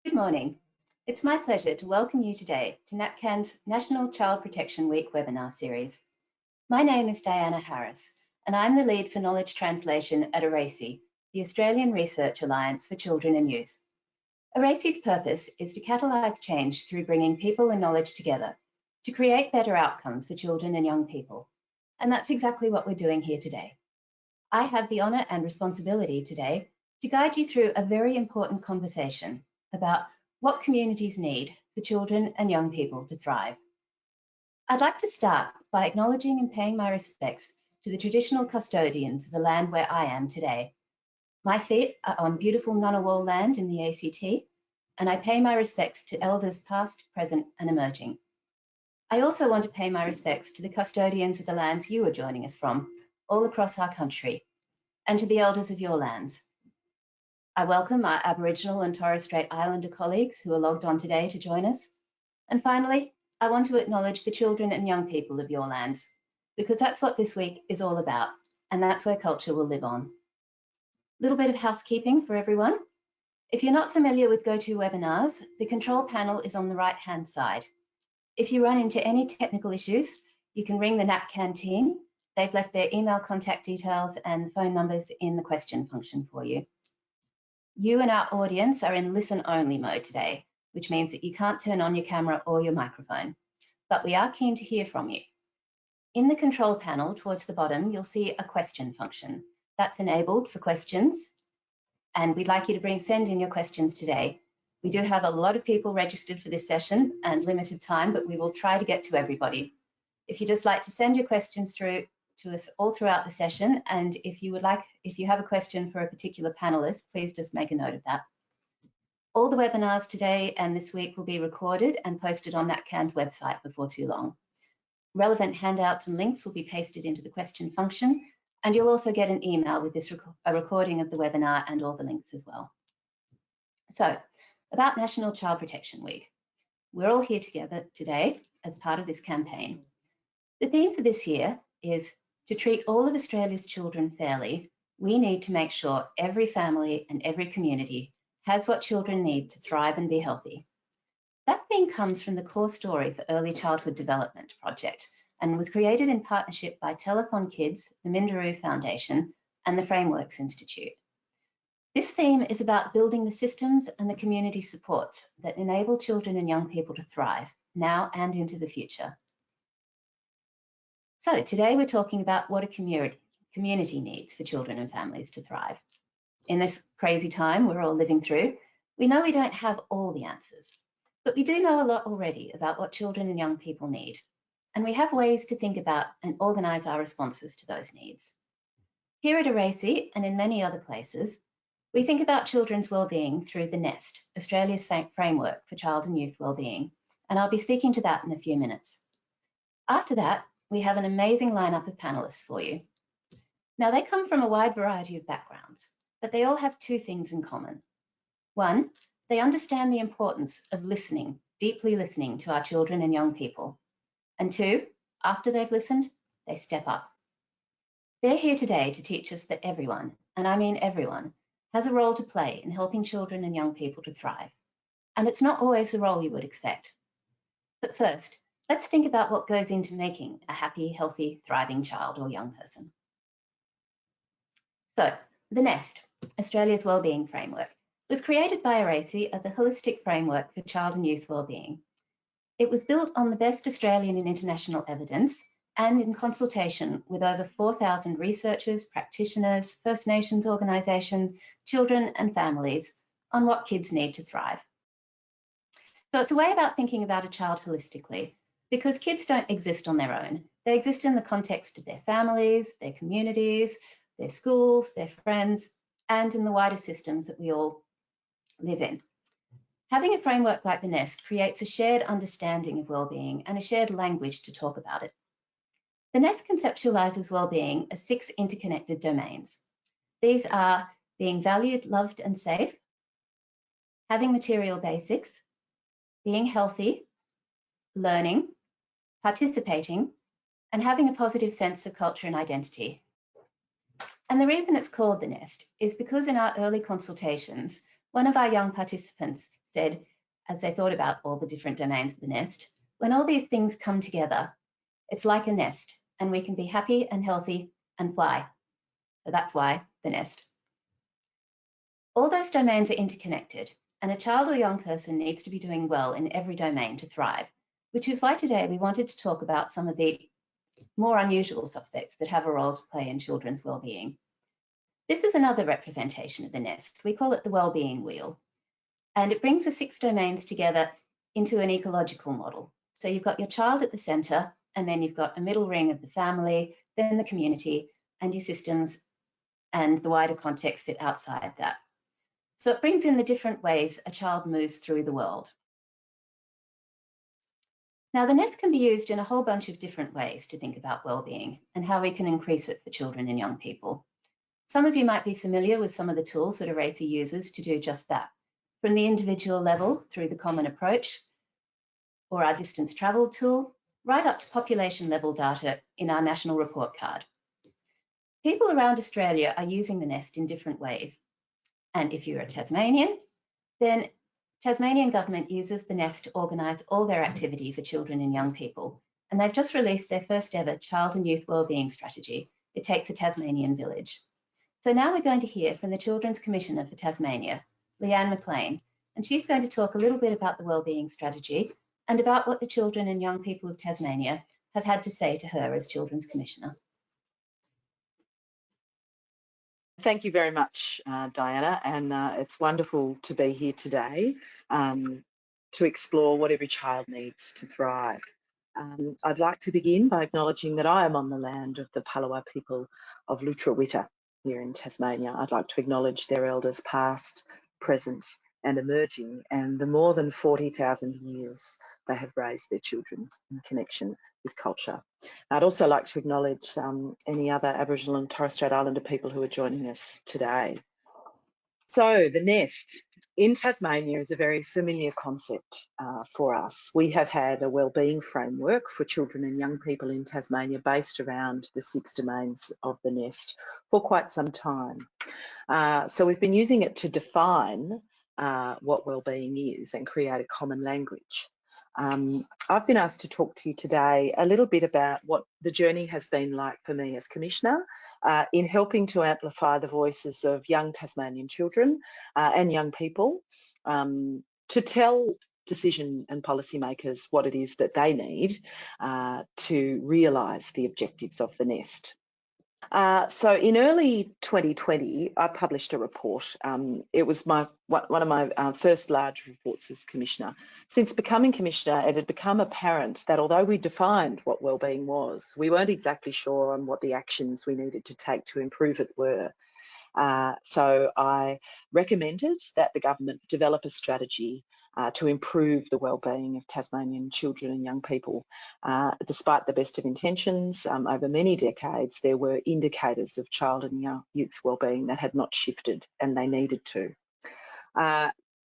Good morning. It's my pleasure to welcome you today to NatCan's National Child Protection Week webinar series. My name is Diana Harris, and I'm the lead for knowledge translation at ARACI, the Australian Research Alliance for Children and Youth. ARACI's purpose is to catalyse change through bringing people and knowledge together to create better outcomes for children and young people. And that's exactly what we're doing here today. I have the honour and responsibility today to guide you through a very important conversation about what communities need for children and young people to thrive. I'd like to start by acknowledging and paying my respects to the traditional custodians of the land where I am today. My feet are on beautiful Ngunnawal land in the ACT, and I pay my respects to elders past, present and emerging. I also want to pay my respects to the custodians of the lands you are joining us from, all across our country, and to the elders of your lands. I welcome our Aboriginal and Torres Strait Islander colleagues who are logged on today to join us. And finally, I want to acknowledge the children and young people of your lands, because that's what this week is all about, and that's where culture will live on. A little bit of housekeeping for everyone. If you're not familiar with GoToWebinars, the control panel is on the right-hand side. If you run into any technical issues, you can ring the NatCan team. They've left their email contact details and phone numbers in the question function for you. You and our audience are in listen-only mode today, which means that you can't turn on your camera or your microphone, but we are keen to hear from you. In the control panel towards the bottom, you'll see a question function. That's enabled for questions, and we'd like you to send in your questions today. We do have a lot of people registered for this session and limited time, but we will try to get to everybody. If you'd just like to send your questions through to us all throughout the session, and if you have a question for a particular panelist, please just make a note of that. All the webinars today and this week will be recorded and posted on NatCan's website before too long. Relevant handouts and links will be pasted into the question function, and you'll also get an email with a recording of the webinar and all the links as well. So, about National Child Protection Week. We're all here together today as part of this campaign. The theme for this year is to treat all of Australia's children fairly. We need to make sure every family and every community has what children need to thrive and be healthy. That theme comes from the Core Story for Early Childhood Development project and was created in partnership by Telethon Kids, the Minderoo Foundation and the Frameworks Institute. This theme is about building the systems and the community supports that enable children and young people to thrive now and into the future. So today we're talking about what a community needs for children and families to thrive. In this crazy time we're all living through, we know we don't have all the answers, but we do know a lot already about what children and young people need, and we have ways to think about and organise our responses to those needs. Here at ARACI and in many other places, we think about children's wellbeing through the NEST, Australia's framework for child and youth wellbeing, and I'll be speaking to that in a few minutes. After that, we have an amazing lineup of panelists for you. Now, they come from a wide variety of backgrounds, but they all have two things in common. One, they understand the importance of listening, deeply listening to our children and young people. And two, after they've listened, they step up. They're here today to teach us that everyone, and I mean everyone, has a role to play in helping children and young people to thrive. And it's not always the role you would expect. But first, let's think about what goes into making a happy, healthy, thriving child or young person. So, the NEST, Australia's Wellbeing Framework, was created by ARACI as a holistic framework for child and youth wellbeing. It was built on the best Australian and international evidence and in consultation with over 4,000 researchers, practitioners, First Nations organisations, children and families on what kids need to thrive. So it's a way about thinking about a child holistically, because kids don't exist on their own. They exist in the context of their families, their communities, their schools, their friends, and in the wider systems that we all live in. Having a framework like the NEST creates a shared understanding of wellbeing and a shared language to talk about it. The NEST conceptualises wellbeing as 6 interconnected domains. These are being valued, loved and safe, having material basics, being healthy, learning, participating, and having a positive sense of culture and identity. And the reason it's called the NEST is because in our early consultations, one of our young participants said, as they thought about all the different domains of the nest, when all these things come together, it's like a nest, and we can be happy and healthy and fly. So that's why the nest. All those domains are interconnected, and a child or young person needs to be doing well in every domain to thrive, which is why today we wanted to talk about some of the more unusual suspects that have a role to play in children's well-being. This is another representation of the nest. We call it the well-being wheel, and it brings the 6 domains together into an ecological model. So you've got your child at the centre, and then you've got a middle ring of the family, then the community, and your systems and the wider context sit outside that. So it brings in the different ways a child moves through the world. Now, the nest can be used in a whole bunch of different ways to think about well-being and how we can increase it for children and young people. Some of you might be familiar with some of the tools that ARACI uses to do just that, from the individual level through the common approach or our distance travel tool, right up to population level data in our national report card. People around Australia are using the nest in different ways. And if you're a Tasmanian, then Tasmanian government uses the nest to organise all their activity for children and young people. And they've just released their first ever child and youth wellbeing strategy. It takes a Tasmanian village. So now we're going to hear from the Children's Commissioner for Tasmania, Leanne McLean, and she's going to talk a little bit about the wellbeing strategy and about what the children and young people of Tasmania have had to say to her as Children's Commissioner. Thank you very much, Diana, and it's wonderful to be here today to explore what every child needs to thrive. I'd like to begin by acknowledging that I am on the land of the Palawa people of Lutruwita here in Tasmania. I'd like to acknowledge their elders past, present and emerging, and the more than 40,000 years they have raised their children in connection with culture. I'd also like to acknowledge any other Aboriginal and Torres Strait Islander people who are joining us today. So the nest in Tasmania is a very familiar concept for us. We have had a wellbeing framework for children and young people in Tasmania based around the 6 domains of the nest for quite some time. So we've been using it to define what wellbeing is and create a common language. I've been asked to talk to you today a little bit about what the journey has been like for me as Commissioner in helping to amplify the voices of young Tasmanian children and young people to tell decision and policymakers what it is that they need to realise the objectives of the nest. So in early 2020, I published a report. It was one of my first large reports as Commissioner. Since becoming Commissioner, it had become apparent that although we defined what wellbeing was, we weren't exactly sure on what the actions we needed to take to improve it were. So I recommended that the government develop a strategy to improve the wellbeing of Tasmanian children and young people. Despite the best of intentions, over many decades, there were indicators of child and young youth wellbeing that had not shifted, and they needed to.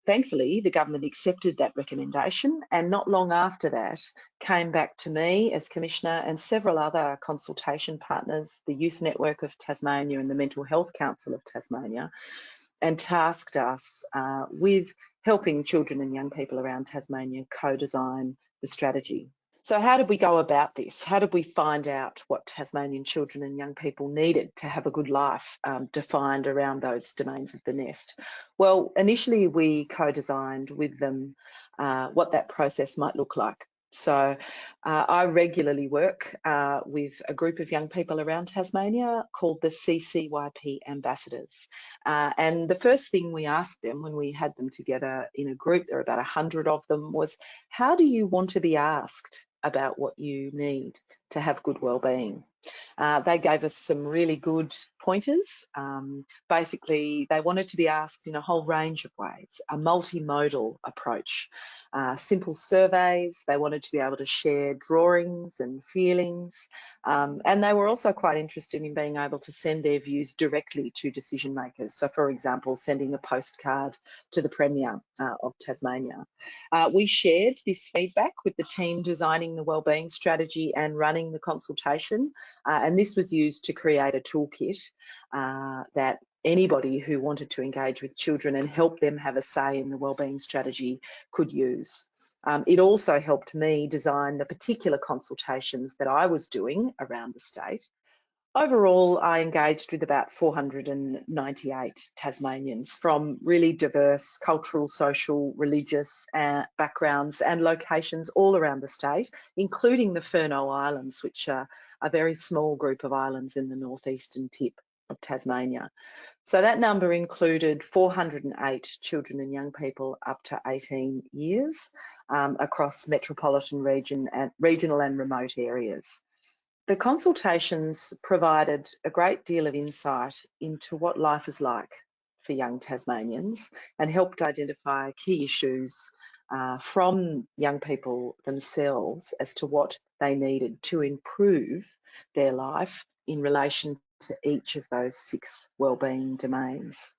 Thankfully, the government accepted that recommendation, and not long after that came back to me as Commissioner and several other consultation partners, the Youth Network of Tasmania and the Mental Health Council of Tasmania, and tasked us with helping children and young people around Tasmania co-design the strategy. So how did we go about this? How did we find out what Tasmanian children and young people needed to have a good life defined around those domains of the nest? Well, initially we co-designed with them what that process might look like. So I regularly work with a group of young people around Tasmania called the CCYP Ambassadors. And the first thing we asked them when we had them together in a group, there are about 100 of them, was how do you want to be asked about what you need to have good wellbeing? They gave us some really good pointers. Basically, they wanted to be asked in a whole range of ways, a multimodal approach, simple surveys. They wanted to be able to share drawings and feelings. And they were also quite interested in being able to send their views directly to decision makers. So, for example, sending a postcard to the Premier of Tasmania. We shared this feedback with the team designing the wellbeing strategy and running the consultation. And this was used to create a toolkit that anybody who wanted to engage with children and help them have a say in the wellbeing strategy could use. It also helped me design the particular consultations that I was doing around the state. Overall, I engaged with about 498 Tasmanians from really diverse cultural, social, religious backgrounds and locations all around the state, including the Furneaux Islands, which are a very small group of islands in the northeastern tip of Tasmania. So that number included 408 children and young people up to 18 years across metropolitan regional and remote areas. The consultations provided a great deal of insight into what life is like for young Tasmanians and helped identify key issues from young people themselves as to what they needed to improve their life in relation to each of those 6 wellbeing domains.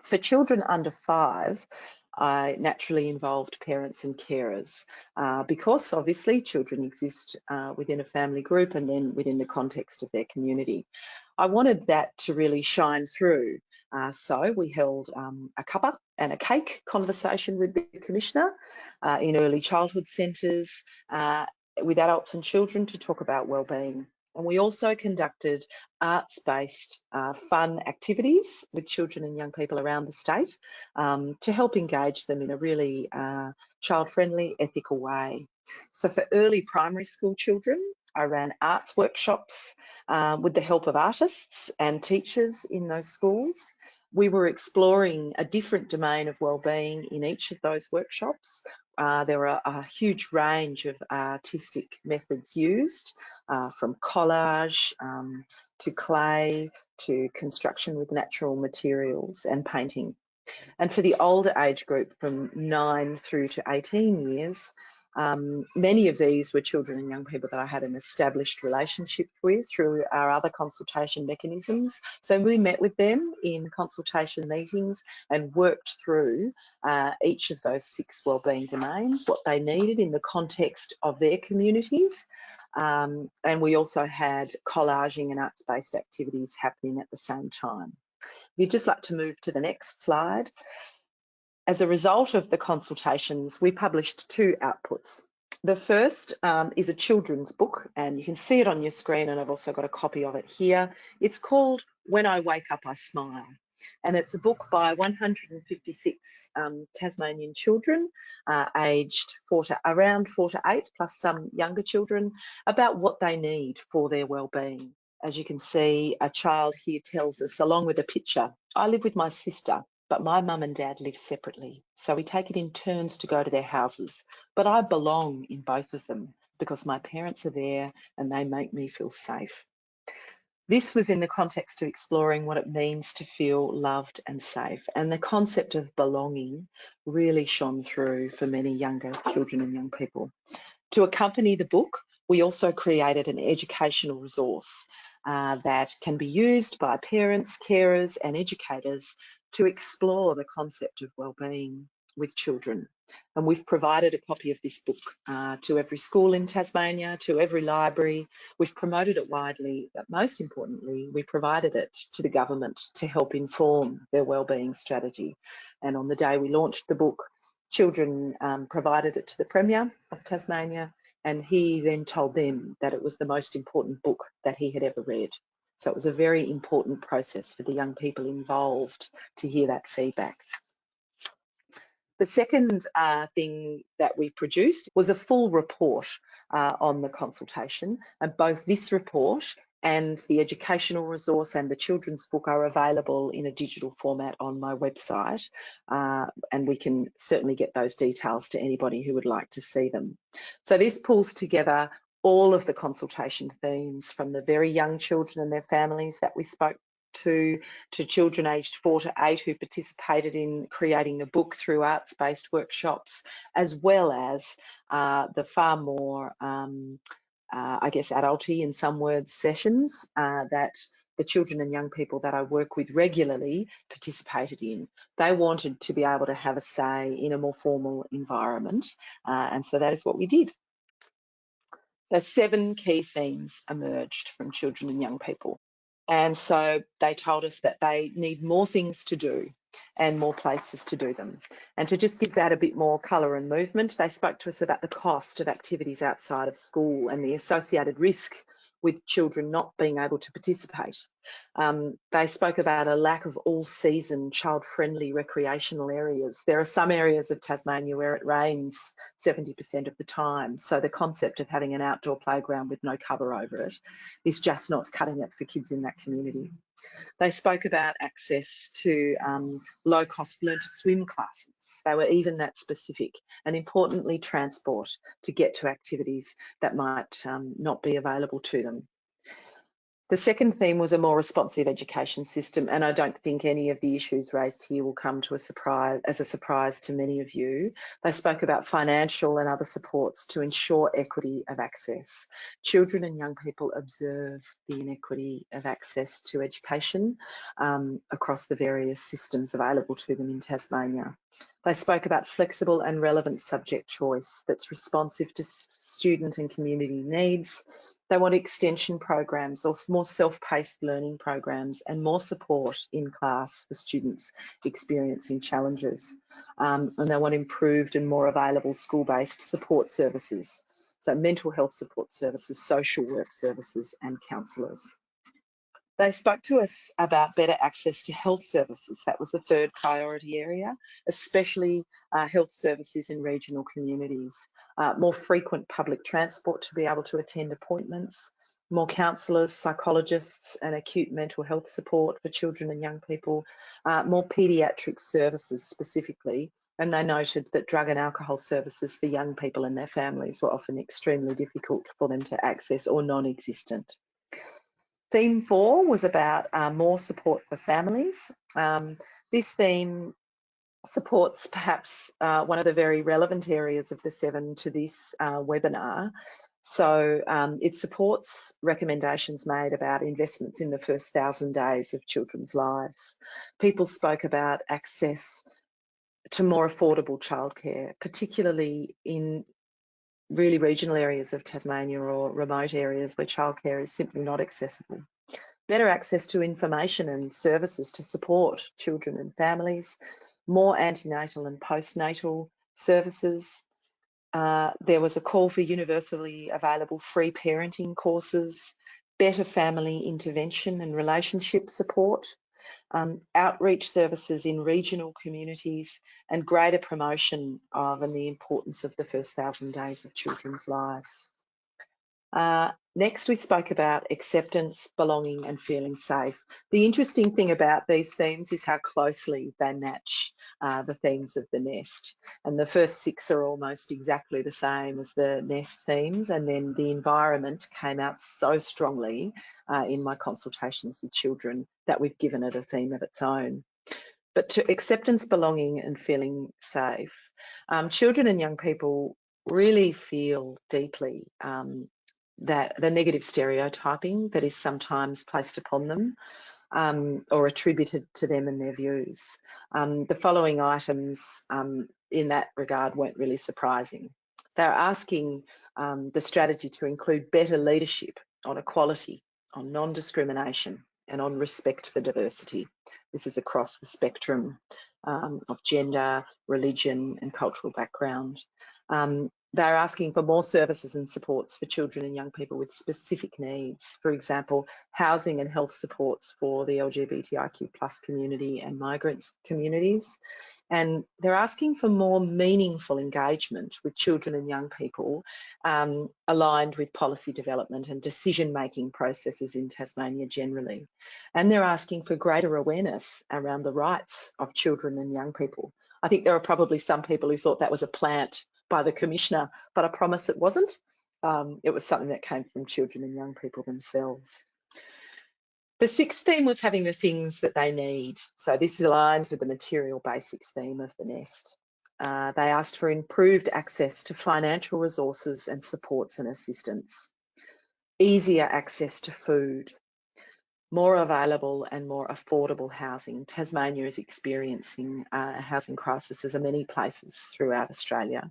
For children under 5, I naturally involved parents and carers because obviously children exist within a family group and then within the context of their community. I wanted that to really shine through. So we held a cuppa and a cake conversation with the Commissioner in early childhood centres with adults and children to talk about wellbeing. And we also conducted arts-based fun activities with children and young people around the state to help engage them in a really child-friendly, ethical way. So for early primary school children, I ran arts workshops with the help of artists and teachers in those schools. We were exploring a different domain of wellbeing in each of those workshops. There were a huge range of artistic methods used, from collage to clay to construction with natural materials and painting. And for the older age group from 9 through to 18 years, many of these were children and young people that I had an established relationship with through our other consultation mechanisms. So we met with them in consultation meetings and worked through each of those 6 wellbeing domains, what they needed in the context of their communities. And we also had collaging and arts-based activities happening at the same time. If you'd just like to move to the next slide. As a result of the consultations, we published 2 outputs. The first is a children's book, and you can see it on your screen, and I've also got a copy of it here. It's called When I Wake Up, I Smile, and it's a book by 156 Tasmanian children aged around 4 to 8, plus some younger children, about what they need for their wellbeing. As you can see, a child here tells us, along with a picture, I live with my sister, but my mum and dad live separately, so we take it in turns to go to their houses. But I belong in both of them because my parents are there and they make me feel safe. This was in the context of exploring what it means to feel loved and safe, and the concept of belonging really shone through for many younger children and young people. To accompany the book, we also created an educational resource that can be used by parents, carers and educators to explore the concept of wellbeing with children. And we've provided a copy of this book to every school in Tasmania, to every library. We've promoted it widely, but most importantly, we provided it to the government to help inform their wellbeing strategy. And on the day we launched the book, children provided it to the Premier of Tasmania, and he then told them that it was the most important book that he had ever read. So it was a very important process for the young people involved to hear that feedback. The second thing that we produced was a full report on the consultation, and both this report and the educational resource and the children's book are available in a digital format on my website, and we can certainly get those details to anybody who would like to see them. So this pulls together all of the consultation themes, from the very young children and their families that we spoke to children aged 4 to 8 who participated in creating the book through arts-based workshops, as well as the far more I guess adulty in some words sessions that the children and young people that I work with regularly participated in. They wanted to be able to have a say in a more formal environment, and so that is what we did. So 7 key themes emerged from children and young people. And so they told us that they need more things to do and more places to do them. And to just give that a bit more colour and movement, they spoke to us about the cost of activities outside of school and the associated risk with children not being able to participate. They spoke about a lack of all-season child-friendly recreational areas. There are some areas of Tasmania where it rains 70% of the time, so the concept of having an outdoor playground with no cover over it is just not cutting it for kids in that community. They spoke about access to low-cost learn to swim classes. They were even that specific, and importantly, transport to get to activities that might not be available to them. The second theme was a more responsive education system, and I don't think any of the issues raised here will come to as a surprise to many of you. They spoke about financial and other supports to ensure equity of access. Children and young people observe the inequity of access to education across the various systems available to them in Tasmania. They spoke about flexible and relevant subject choice that's responsive to student and community needs. They want extension programs or more self-paced learning programs and more support in class for students experiencing challenges. And they want improved and more available school-based support services. So mental health support services, social work services and counsellors. They spoke to us about better access to health services. That was the third priority area, especially health services in regional communities. More frequent public transport to be able to attend appointments, more counsellors, psychologists and acute mental health support for children and young people, more paediatric services specifically. And they noted that drug and alcohol services for young people and their families were often extremely difficult for them to access or non-existent. Theme 4 was about more support for families. This theme supports perhaps one of the very relevant areas of the 7 to this webinar. So it supports recommendations made about investments in the first 1,000 days of children's lives. People spoke about access to more affordable childcare, particularly in really regional areas of Tasmania or remote areas where childcare is simply not accessible. Better access to information and services to support children and families, more antenatal and postnatal services. There was a call for universally available free parenting courses, better family intervention and relationship support, outreach services in regional communities, and greater promotion of and the importance of the first 1,000 days of children's lives. Next, we spoke about acceptance, belonging and feeling safe. The interesting thing about these themes is how closely they match the themes of the nest. And the first 6 are almost exactly the same as the nest themes, and then the environment came out so strongly in my consultations with children that we've given it a theme of its own. But to acceptance, belonging and feeling safe, children and young people really feel deeply that the negative stereotyping that is sometimes placed upon them or attributed to them and their views. The following items in that regard weren't really surprising. They're asking the strategy to include better leadership on equality, on non-discrimination and on respect for diversity. This is across the spectrum of gender, religion and cultural background. They're asking for more services and supports for children and young people with specific needs. For example, housing and health supports for the LGBTIQ+ community and migrant communities. And they're asking for more meaningful engagement with children and young people aligned with policy development and decision-making processes in Tasmania generally. And they're asking for greater awareness around the rights of children and young people. I think there are probably some people who thought that was a plant by the Commissioner, but I promise it wasn't. It was something that came from children and young people themselves. The 6th theme was having the things that they need. So this aligns with the material basics theme of the nest. They asked for improved access to financial resources and supports and assistance, easier access to food, more available and more affordable housing. Tasmania is experiencing a housing crisis as in many places throughout Australia.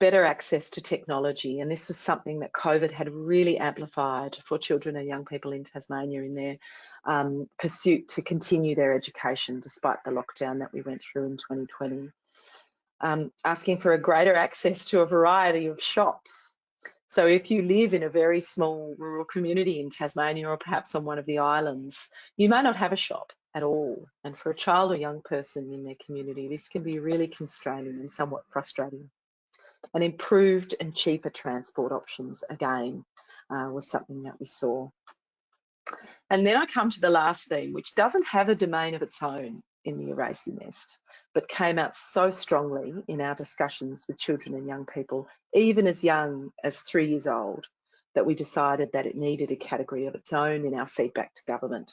better access to technology, and this was something that COVID had really amplified for children and young people in Tasmania in their pursuit to continue their education despite the lockdown that we went through in 2020. Asking for a greater access to a variety of shops. So if you live in a very small rural community in Tasmania, or perhaps on one of the islands, you may not have a shop at all. And for a child or young person in their community, this can be really constraining and somewhat frustrating. And improved and cheaper transport options, again, was something that we saw. And then I come to the last theme, which doesn't have a domain of its own in the Erasy Nest, but came out so strongly in our discussions with children and young people, even as young as 3 years old, that we decided that it needed a category of its own in our feedback to government.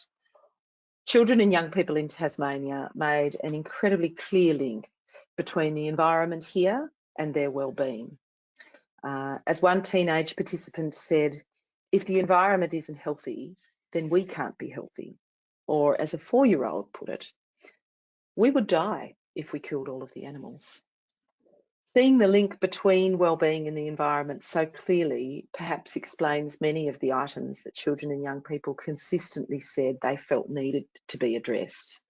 Children and young people in Tasmania made an incredibly clear link between the environment here and their wellbeing. As one teenage participant said, if the environment isn't healthy, then we can't be healthy. Or as a 4-year-old put it, we would die if we killed all of the animals. Seeing the link between wellbeing and the environment so clearly perhaps explains many of the items that children and young people consistently said they felt needed to be addressed.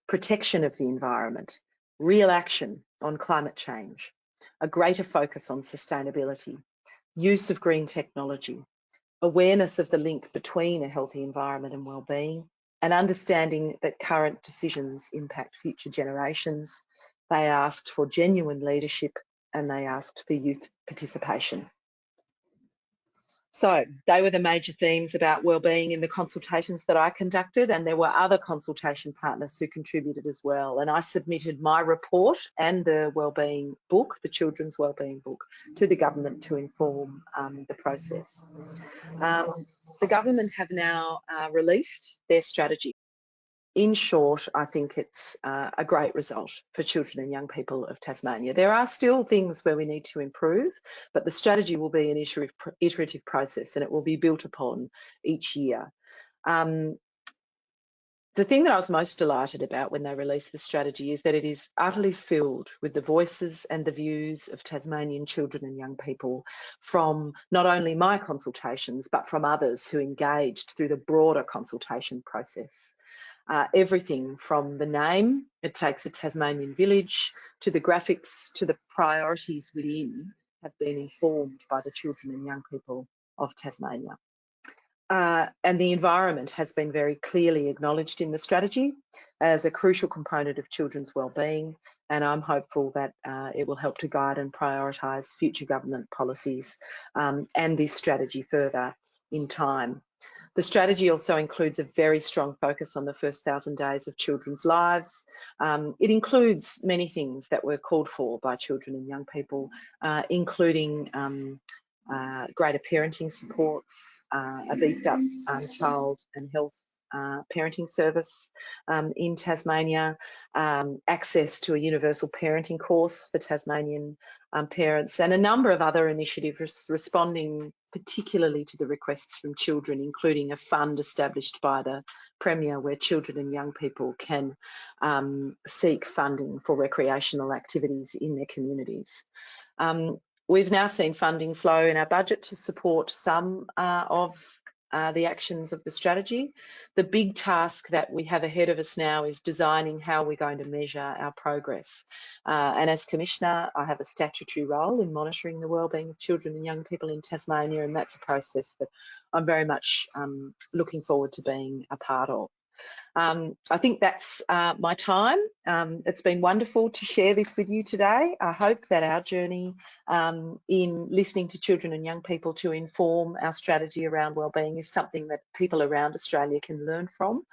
Protection of the environment, real action on climate change, a greater focus on sustainability, use of green technology, awareness of the link between a healthy environment and wellbeing, and understanding that current decisions impact future generations. They asked for genuine leadership and they asked for youth participation. So they were the major themes about wellbeing in the consultations that I conducted, and there were other consultation partners who contributed as well. And I submitted my report and the wellbeing book, the children's wellbeing book, to the government to inform the process. The government have now released their strategy. In short, I think it's a great result for children and young people of Tasmania. There are still things where we need to improve, but the strategy will be an iterative process and it will be built upon each year. The thing that I was most delighted about when they released the strategy is that it is utterly filled with the voices and the views of Tasmanian children and young people from not only my consultations, but from others who engaged through the broader consultation process. Everything from the name, it takes a Tasmanian village, to the graphics, to the priorities within, have been informed by the children and young people of Tasmania. And the environment has been very clearly acknowledged in the strategy as a crucial component of children's wellbeing, and I'm hopeful that it will help to guide and prioritise future government policies and this strategy further in time. The strategy also includes a very strong focus on the first 1,000 days of children's lives. It includes many things that were called for by children and young people, including greater parenting supports, a beefed up child and health parenting service in Tasmania, access to a universal parenting course for Tasmanian parents, and a number of other initiatives responding particularly to the requests from children, including a fund established by the Premier where children and young people can seek funding for recreational activities in their communities. We've now seen funding flow in our budget to support some of the actions of the strategy. The big task that we have ahead of us now is designing how we're going to measure our progress. And as Commissioner, I have a statutory role in monitoring the wellbeing of children and young people in Tasmania, and that's a process that I'm very much looking forward to being a part of. I think that's my time. It's been wonderful to share this with you today. I hope that our journey in listening to children and young people to inform our strategy around wellbeing is something that people around Australia can learn from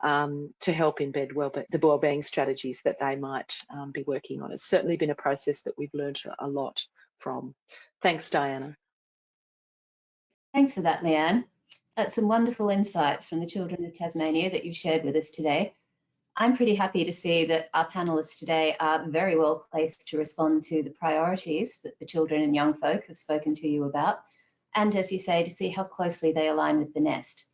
to help embed the wellbeing strategies that they might be working on. It's certainly been a process that we've learned a lot from. Thanks, Diana. Thanks for that, Leanne. That's some wonderful insights from the children of Tasmania that you've shared with us today. I'm pretty happy to see that our panellists today are very well placed to respond to the priorities that the children and young folk have spoken to you about, and as you say, to see how closely they align with the Nest.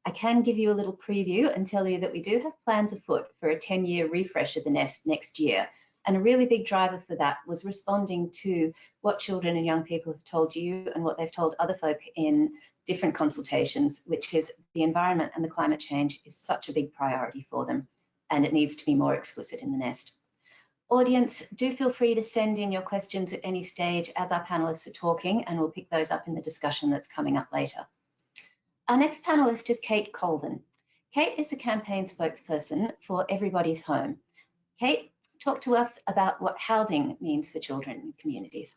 I can give you a little preview and tell you that we do have plans afoot for a 10-year refresh of the Nest next year, And a really big driver for that was responding to what children and young people have told you and what they've told other folk in different consultations, which is the environment and the climate change is such a big priority for them, and it needs to be more explicit in the nest. Audience, do feel free to send in your questions at any stage as our panelists are talking, and we'll pick those up in the discussion that's coming up later. Our next panelist is Kate Colvin. Kate is the campaign spokesperson for Everybody's Home. Kate, talk to us about what housing means for children in communities.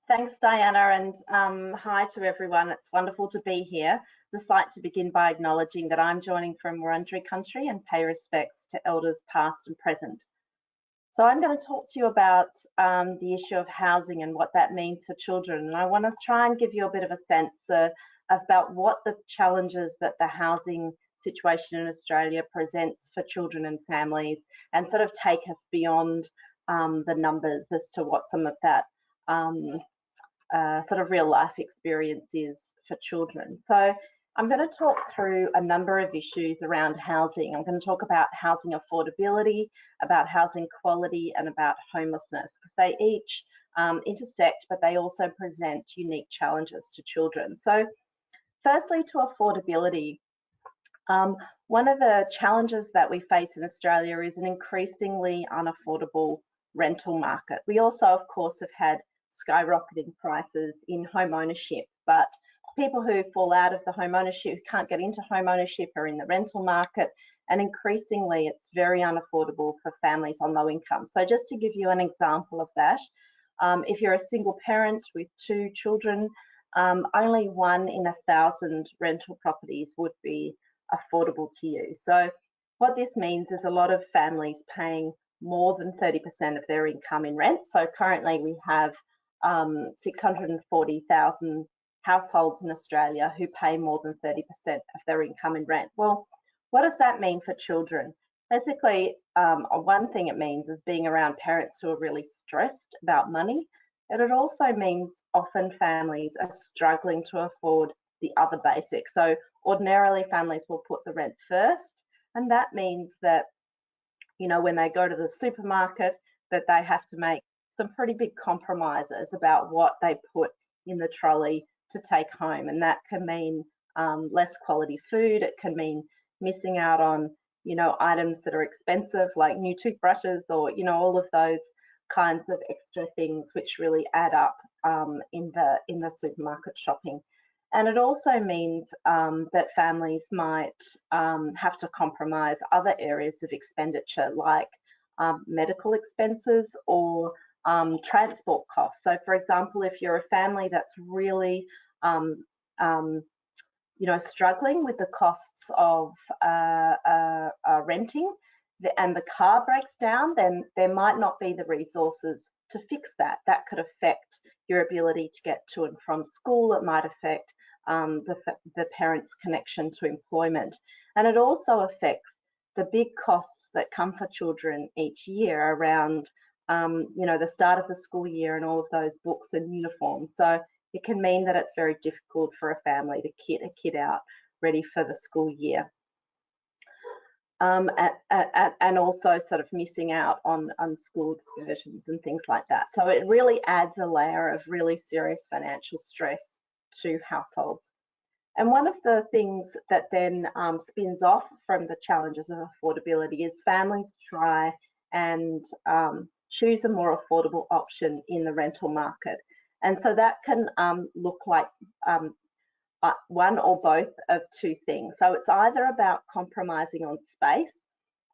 Thanks, Diana, and hi to everyone. It's wonderful to be here. I'd just like to begin by acknowledging that I'm joining from Wurundjeri country and pay respects to elders past and present. So I'm going to talk to you about the issue of housing and what that means for children. And I want to try and give you a bit of a sense about what the challenges that the housing situation in Australia presents for children and families, and sort of take us beyond the numbers as to what some of that sort of real life experience is for children. So I'm going to talk through a number of issues around housing. I'm going to talk about housing affordability, about housing quality, and about homelessness, because they each intersect, but they also present unique challenges to children. So firstly, to affordability. One of the challenges that we face in Australia is an increasingly unaffordable rental market. We also, of course, have had skyrocketing prices in home ownership, but people who fall out of the home ownership, who can't get into home ownership, are in the rental market, and increasingly it's very unaffordable for families on low income. So just to give you an example of that, if you're a single parent with 2 children, only 1 in 1,000 rental properties would be affordable to you. So what this means is a lot of families paying more than 30% of their income in rent. So currently we have 640,000 households in Australia who pay more than 30% of their income in rent. Well, what does that mean for children? Basically, one thing it means is being around parents who are really stressed about money. And it also means often families are struggling to afford the other basics. So ordinarily families will put the rent first, and that means that, you know, when they go to the supermarket, that they have to make some pretty big compromises about what they put in the trolley to take home. And that can mean less quality food. It can mean missing out on, you know, items that are expensive, like new toothbrushes, or, you know, all of those kinds of extra things which really add up in the supermarket shopping. And it also means that families might have to compromise other areas of expenditure, like medical expenses or transport costs. So for example, if you're a family that's really you know, struggling with the costs of renting, and the car breaks down, then there might not be the resources to fix that. That could affect your ability to get to and from school. It might affect the parent's connection to employment. And it also affects the big costs that come for children each year around, you know, the start of the school year and all of those books and uniforms. So it can mean that it's very difficult for a family to kit a kid out ready for the school year. And also sort of missing out on school excursions and things like that. So it really adds a layer of really serious financial stress to households. And one of the things that then spins off from the challenges of affordability is families try and choose a more affordable option in the rental market. And so that can look like one or both of 2 things. So it's either about compromising on space,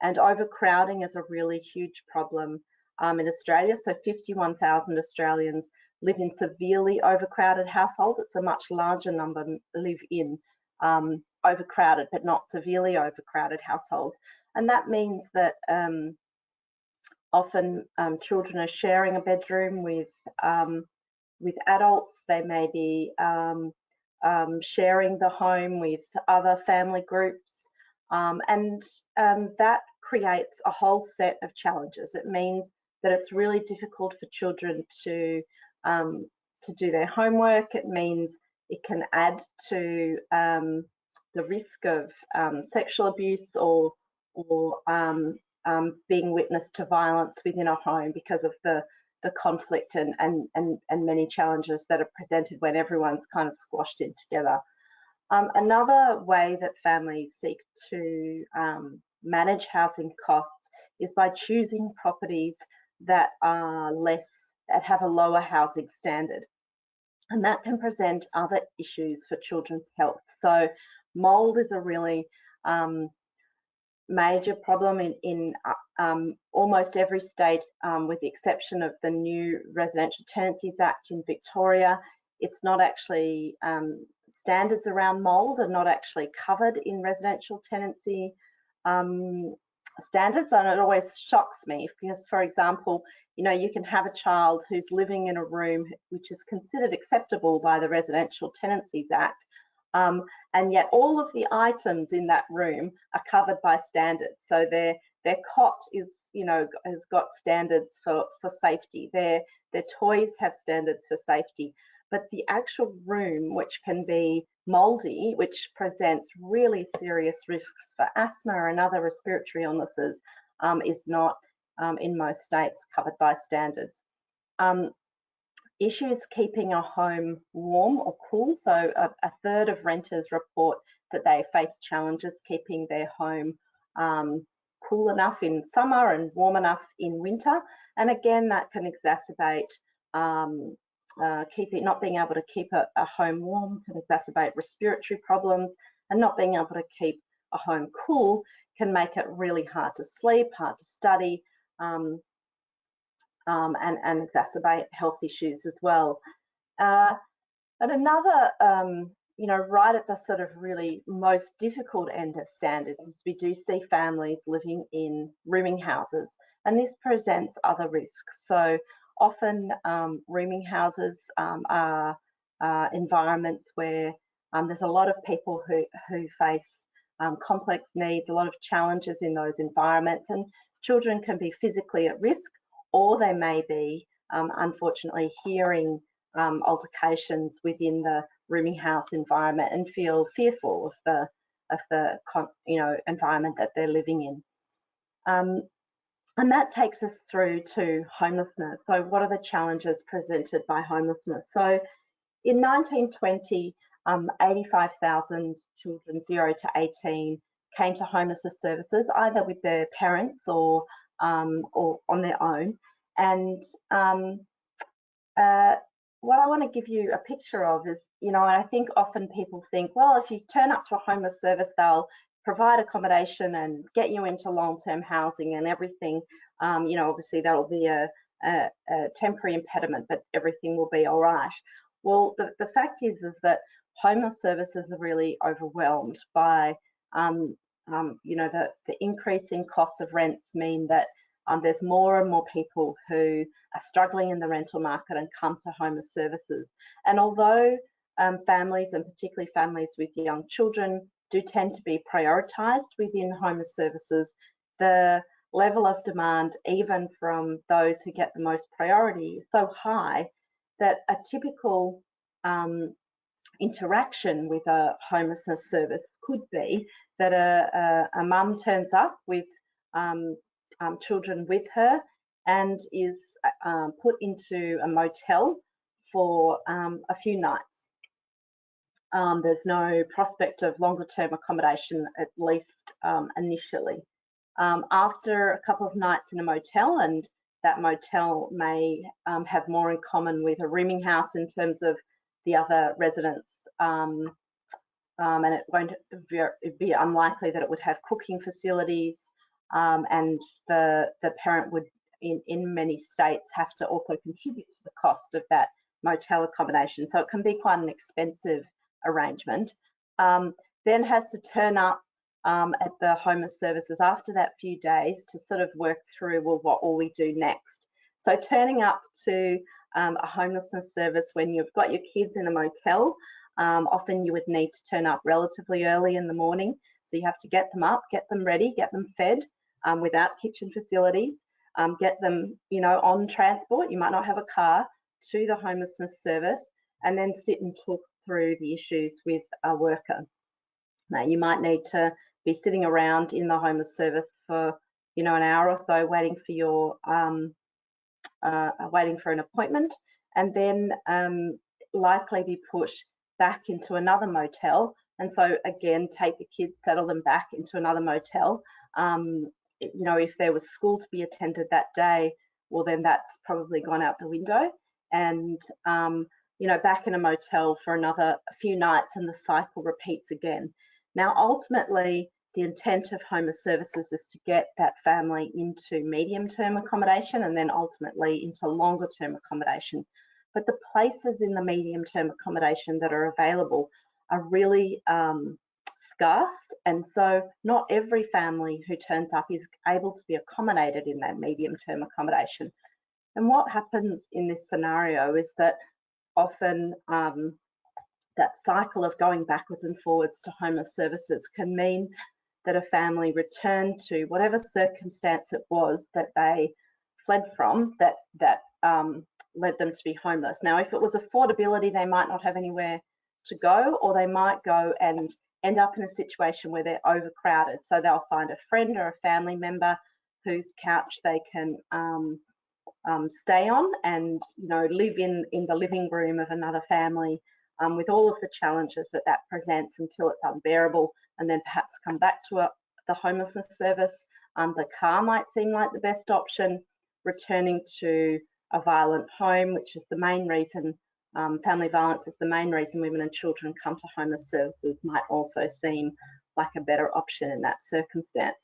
and overcrowding is a really huge problem in Australia. So 51,000 Australians live in severely overcrowded households. It's a much larger number live in overcrowded but not severely overcrowded households. And that means that often children are sharing a bedroom with adults. They may be sharing the home with other family groups, and that creates a whole set of challenges. It means that it's really difficult for children to do their homework. It means it can add to the risk of sexual abuse or being witness to violence within a home because of the conflict and many challenges that are presented when everyone's kind of squashed in together. Another way that families seek to manage housing costs is by choosing properties that are that have a lower housing standard. And that can present other issues for children's health. So mold is a really major problem in almost every state, with the exception of the new Residential Tenancies Act in Victoria. It's not actually, standards around mold are not actually covered in residential tenancy standards, and it always shocks me because, for example, you know, you can have a child who's living in a room which is considered acceptable by the Residential Tenancies Act, and yet all of the items in that room are covered by standards. So their cot is, you know, has got standards for safety. Their toys have standards for safety. But the actual room, which can be mouldy, which presents really serious risks for asthma and other respiratory illnesses, is not in most states covered by standards. Issues keeping a home warm or cool. So a third of renters report that they face challenges keeping their home cool enough in summer and warm enough in winter. And again, that can exacerbate not being able to keep a home warm can exacerbate respiratory problems, and not being able to keep a home cool can make it really hard to sleep, hard to study, and exacerbate health issues as well. And another, you know, right at the sort of really most difficult end of standards is we do see families living in rooming houses, and this presents other risks. So often rooming houses are environments where there's a lot of people who face complex needs, a lot of challenges in those environments, and children can be physically at risk, or they may be unfortunately hearing altercations within the rooming house environment and feel fearful of the you know, environment that they're living in. And that takes us through to homelessness. So what are the challenges presented by homelessness? So in 1920, 85,000 children 0 to 18 came to homelessness services, either with their parents or on their own. And what I want to give you a picture of is, you know, I think often people think, well, if you turn up to a homeless service, they'll provide accommodation and get you into long-term housing and everything. You know, obviously that'll be a temporary impediment, but everything will be all right. Well, the fact is that homeless services are really overwhelmed by, you know, the increasing cost of rents mean that there's more and more people who are struggling in the rental market and come to homeless services. And although families, and particularly families with young children, do tend to be prioritised within homeless services, the level of demand, even from those who get the most priority, is so high that a typical interaction with a homelessness service could be that a mum turns up with children with her and is put into a motel for a few nights. There's no prospect of longer term accommodation, at least initially. After a couple of nights in a motel, and that motel may have more in common with a rooming house in terms of the other residents, and it won't be unlikely that it would have cooking facilities, and the parent would, in many states, have to also contribute to the cost of that motel accommodation. So it can be quite an expensive arrangement. Then has to turn up at the homeless services after that few days to sort of work through, well, what will we do next? So turning up to a homelessness service when you've got your kids in a motel, often you would need to turn up relatively early in the morning. So you have to get them up, get them ready, get them fed without kitchen facilities, get them, you know, on transport. You might not have a car, to the homelessness service, and then sit and talk through the issues with a worker. Now, you might need to be sitting around in the homeless service for, you know, an hour or so waiting for your waiting for an appointment, and then likely be pushed back into another motel. And so again, take the kids, settle them back into another motel. You know, if there was school to be attended that day, well, then that's probably gone out the window. And you know, back in a motel for a few nights, and the cycle repeats again. Now, ultimately, the intent of Home of Services is to get that family into medium-term accommodation and then ultimately into longer-term accommodation. But the places in the medium-term accommodation that are available are really scarce, and so not every family who turns up is able to be accommodated in that medium-term accommodation. And what happens in this scenario is that often that cycle of going backwards and forwards to Home of Services can mean that a family return to whatever circumstance it was that they fled from that led them to be homeless. Now, if it was affordability, they might not have anywhere to go, or they might go and end up in a situation where they're overcrowded. So they'll find a friend or a family member whose couch they can stay on, and you know, live in the living room of another family with all of the challenges that that presents until it's unbearable, and then perhaps come back to the homelessness service. The car might seem like the best option. Returning to a violent home, which is the main reason, family violence is the main reason women and children come to homeless services, might also seem like a better option in that circumstance.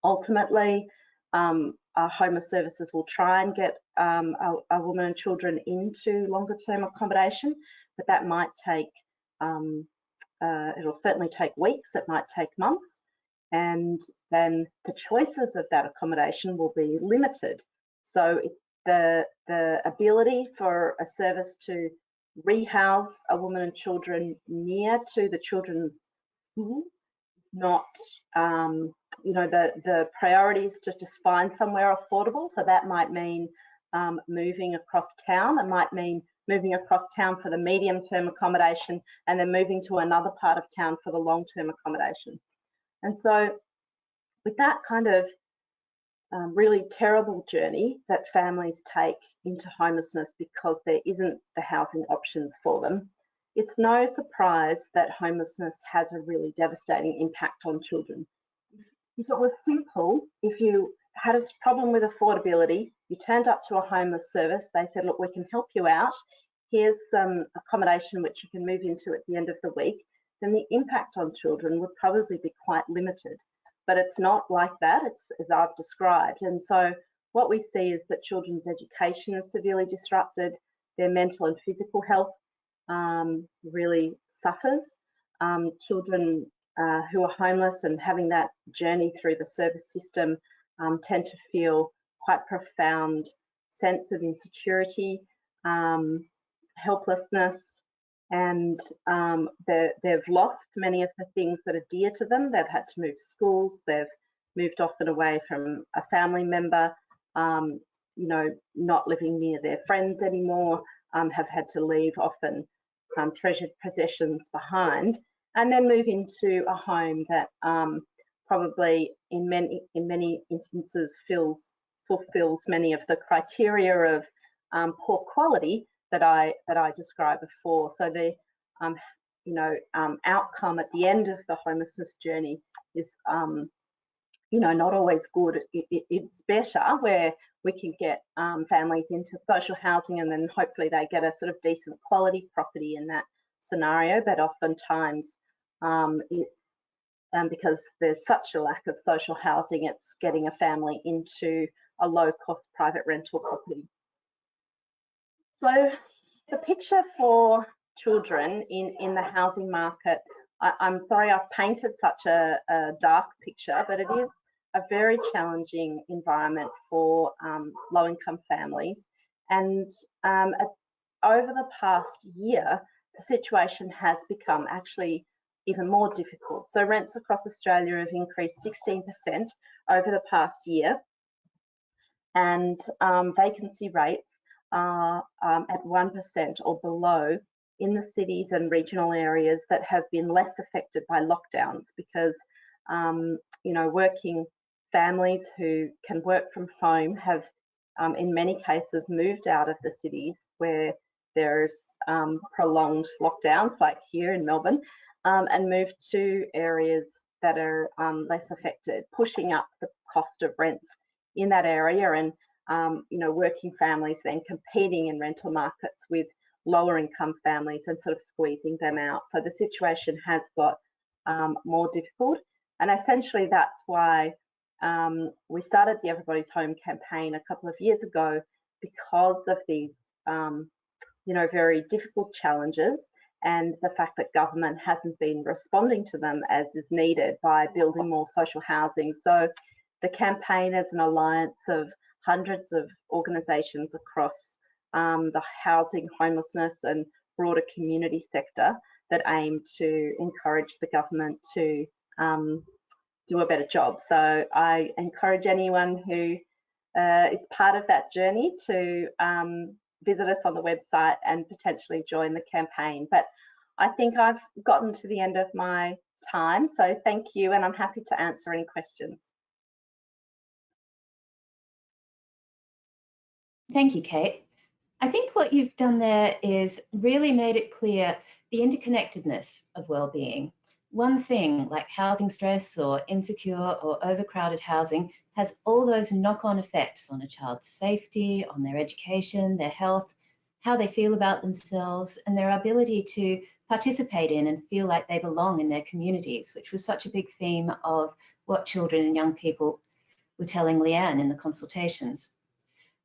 Ultimately, homeless services will try and get a woman and children into longer term accommodation, but that might take, it'll certainly take weeks, it might take months, and then the choices of that accommodation will be limited. So the ability for a service to rehouse a woman and children near to the children's school, not, you know, the priority is to just find somewhere affordable. So that might mean moving across town. It might mean moving across town for the medium-term accommodation and then moving to another part of town for the long-term accommodation. And so with that kind of really terrible journey that families take into homelessness because there isn't the housing options for them, it's no surprise that homelessness has a really devastating impact on children. If it was simple, if you had a problem with affordability, you turned up to a homeless service, they said, look, we can help you out, here's some accommodation which you can move into at the end of the week, then the impact on children would probably be quite limited. But it's not like that, it's as I've described. And so what we see is that children's education is severely disrupted, their mental and physical health really suffers. Children who are homeless and having that journey through the service system tend to feel quite profound sense of insecurity, helplessness, and they've lost many of the things that are dear to them. They've had to move schools, they've moved often away from a family member, you know, not living near their friends anymore, have had to leave often treasured possessions behind, and then move into a home that probably in many instances fulfills many of the criteria of poor quality that I described before. So the you know, outcome at the end of the homelessness journey is you know, not always good. It's better where we can get families into social housing and then hopefully they get a sort of decent quality property in that scenario. But oftentimes, because there's such a lack of social housing, it's getting a family into a low-cost private rental property. So the picture for children in the housing market, I'm sorry I've painted such a dark picture, but it is a very challenging environment for low-income families. And over the past year, the situation has become actually even more difficult. So rents across Australia have increased 16% over the past year, and vacancy rates are at 1% or below in the cities and regional areas that have been less affected by lockdowns, because you know, working families who can work from home have, in many cases, moved out of the cities where there's prolonged lockdowns, like here in Melbourne, and moved to areas that are less affected, pushing up the cost of rents in that area, and working families then competing in rental markets with lower income families and sort of squeezing them out. So the situation has got more difficult, and essentially that's why we started the Everybody's Home campaign a couple of years ago, because of these very difficult challenges and the fact that government hasn't been responding to them as is needed by building more social housing. So the campaign is an alliance of hundreds of organisations across the housing, homelessness and broader community sector that aim to encourage the government to do a better job. So I encourage anyone who is part of that journey to visit us on the website and potentially join the campaign. But I think I've gotten to the end of my time, so thank you, and I'm happy to answer any questions. Thank you, Kate. I think what you've done there is really made it clear the interconnectedness of well-being. One thing like housing stress or insecure or overcrowded housing has all those knock-on effects on a child's safety, on their education, their health, how they feel about themselves, and their ability to participate in and feel like they belong in their communities, which was such a big theme of what children and young people were telling Leanne in the consultations.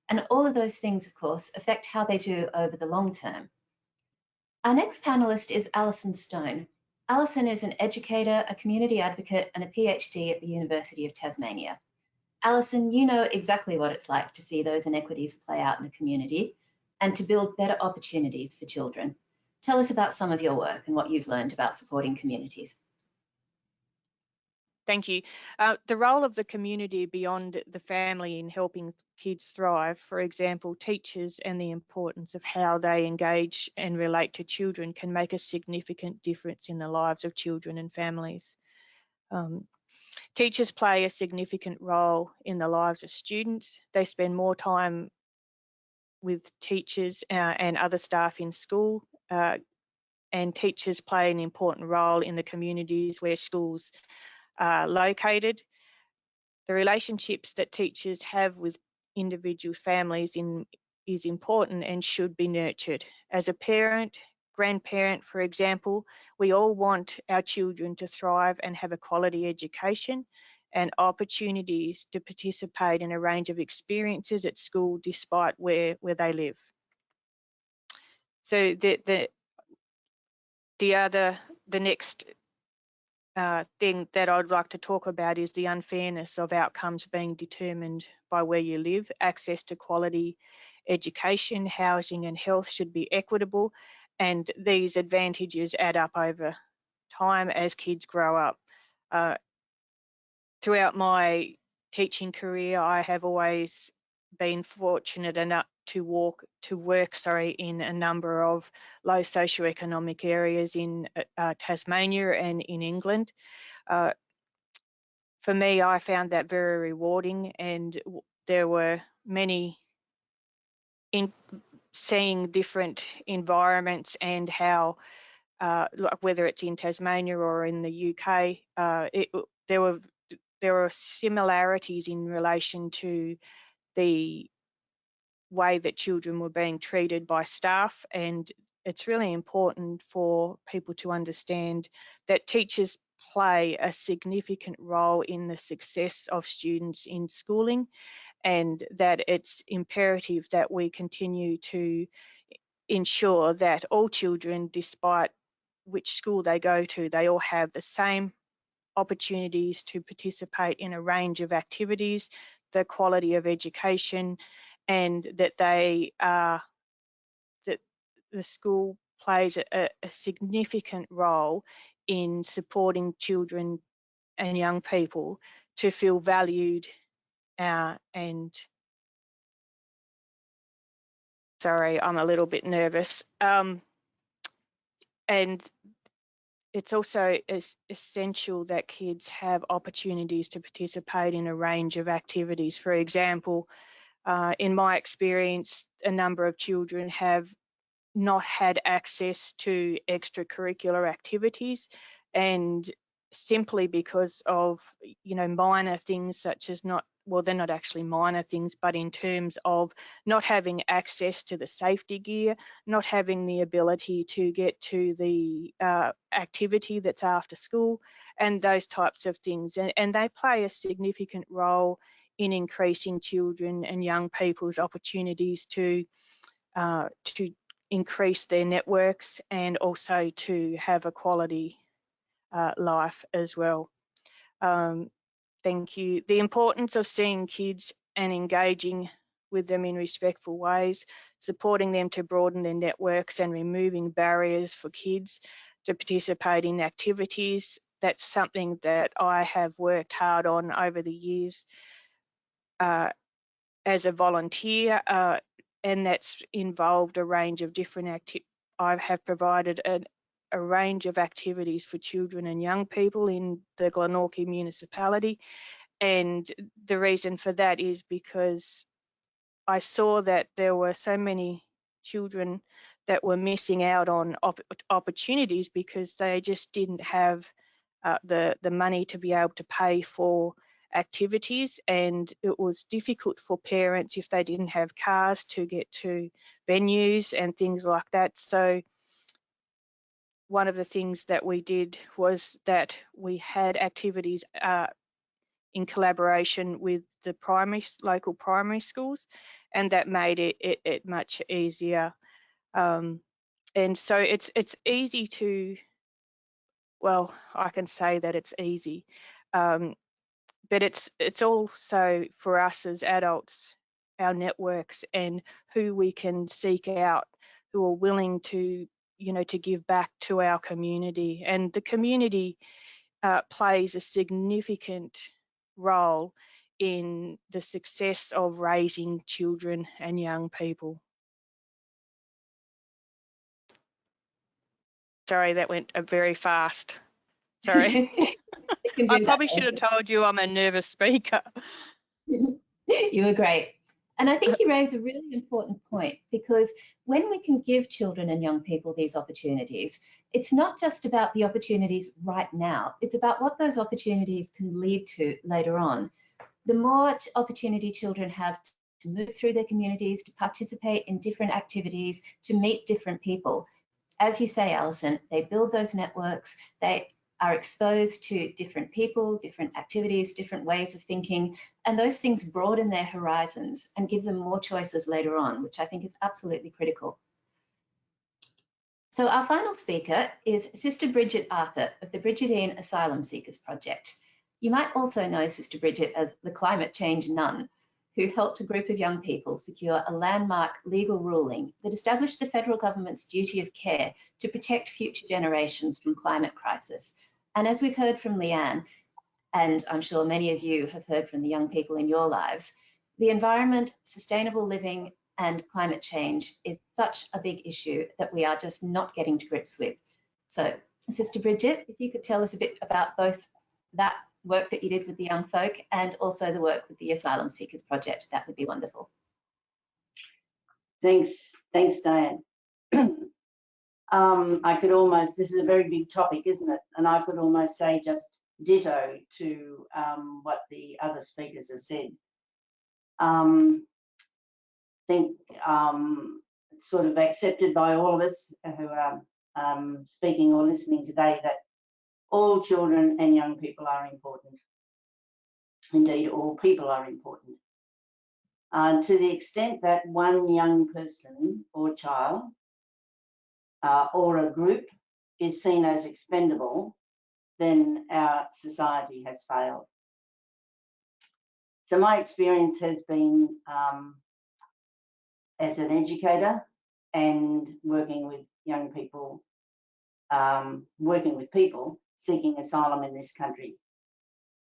And all of those things, of course, affect how they do over the long term. Our next panelist is Alison Stone. Alison is an educator, a community advocate, and a PhD at the University of Tasmania. Alison, you know exactly what it's like to see those inequities play out in a community and to build better opportunities for children. Tell us about some of your work and what you've learned about supporting communities. Thank you. The role of the community beyond the family in helping kids thrive, for example, teachers and the importance of how they engage and relate to children can make a significant difference in the lives of children and families. Teachers play a significant role in the lives of students. They spend more time with teachers and other staff in school, and teachers play an important role in the communities where schools are located. The relationships that teachers have with individual families is important and should be nurtured. As a parent, grandparent, for example, we all want our children to thrive and have a quality education and opportunities to participate in a range of experiences at school despite where they live. So the next thing that I'd like to talk about is the unfairness of outcomes being determined by where you live. Access to quality education, housing and health should be equitable, and these advantages add up over time as kids grow up. Throughout my teaching career, I have always been fortunate enough to work in a number of low socioeconomic areas in Tasmania and in England. For me, I found that very rewarding, and there were many in seeing different environments and how, whether it's in Tasmania or in the UK, there were similarities in relation to the way that children were being treated by staff, and it's really important for people to understand that teachers play a significant role in the success of students in schooling, and that it's imperative that we continue to ensure that all children, despite which school they go to, they all have the same opportunities to participate in a range of activities, the quality of education, and that that the school plays a significant role in supporting children and young people to feel valued and sorry, I'm a little bit nervous, and it's also essential that kids have opportunities to participate in a range of activities. For example, in my experience, a number of children have not had access to extracurricular activities, and simply because of, you know, minor things such as they're not actually minor things, but in terms of not having access to the safety gear, not having the ability to get to the activity that's after school, and those types of things. And they play a significant role in increasing children and young people's opportunities to increase their networks and also to have a quality life as well. Thank you. The importance of seeing kids and engaging with them in respectful ways, supporting them to broaden their networks and removing barriers for kids to participate in activities. That's something that I have worked hard on over the years as a volunteer, and that's involved a range of different activities. I have provided a range of activities for children and young people in the Glenorchy municipality, and the reason for that is because I saw that there were so many children that were missing out on opportunities because they just didn't have the money to be able to pay for activities, and it was difficult for parents if they didn't have cars to get to venues and things like that. So one of the things that we did was that we had activities in collaboration with the local primary schools, and that made it much easier. And so it's easy to, well, I can say that it's easy. But it's also for us as adults, our networks and who we can seek out, who are willing to, you know, to give back to our community. And the community plays a significant role in the success of raising children and young people. Sorry, that went very fast. Sorry. I probably should have told you I'm a nervous speaker. You were great. And I think you raise a really important point, because when we can give children and young people these opportunities, it's not just about the opportunities right now, it's about what those opportunities can lead to later on. The more opportunity children have to move through their communities, to participate in different activities, to meet different people, as you say, Alison, they build those networks, they are exposed to different people, different activities, different ways of thinking, and those things broaden their horizons and give them more choices later on, which I think is absolutely critical. So our final speaker is Sister Bridget Arthur of the Brigidine Asylum Seekers Project. You might also know Sister Bridget as the climate change nun, who helped a group of young people secure a landmark legal ruling that established the federal government's duty of care to protect future generations from climate crisis. And as we've heard from Leanne, and I'm sure many of you have heard from the young people in your lives, the environment, sustainable living, and climate change is such a big issue that we are just not getting to grips with. So, Sister Bridget, if you could tell us a bit about both that work that you did with the young folk and also the work with the Asylum Seekers Project, that would be wonderful. Thanks, Diane. I could almost, this is a very big topic, isn't it? And I could almost say just ditto to what the other speakers have said. I think sort of accepted by all of us who are speaking or listening today that all children and young people are important. Indeed, all people are important. To the extent that one young person or child or a group is seen as expendable, then our society has failed. So my experience has been as an educator and working with young people, working with people seeking asylum in this country.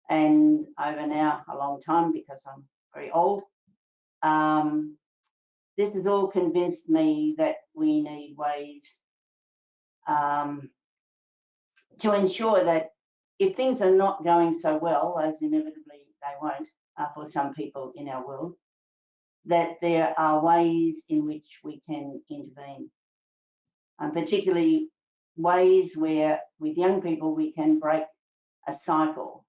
And over now a long time, because I'm very old, this has all convinced me that we need ways to ensure that if things are not going so well, as inevitably they won't for some people in our world, that there are ways in which we can intervene, and particularly ways where with young people we can break a cycle.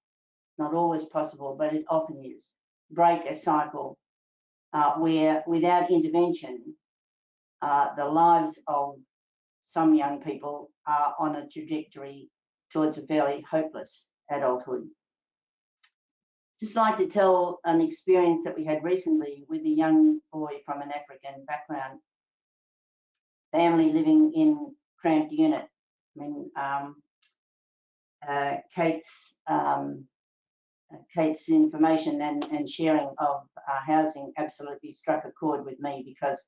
Not always possible, but it often is. Break a cycle where without intervention, the lives of some young people are on a trajectory towards a fairly hopeless adulthood. Just like to tell an experience that we had recently with a young boy from an African background, family living in cramped unit. I mean, Kate's information and sharing of housing absolutely struck a chord with me, because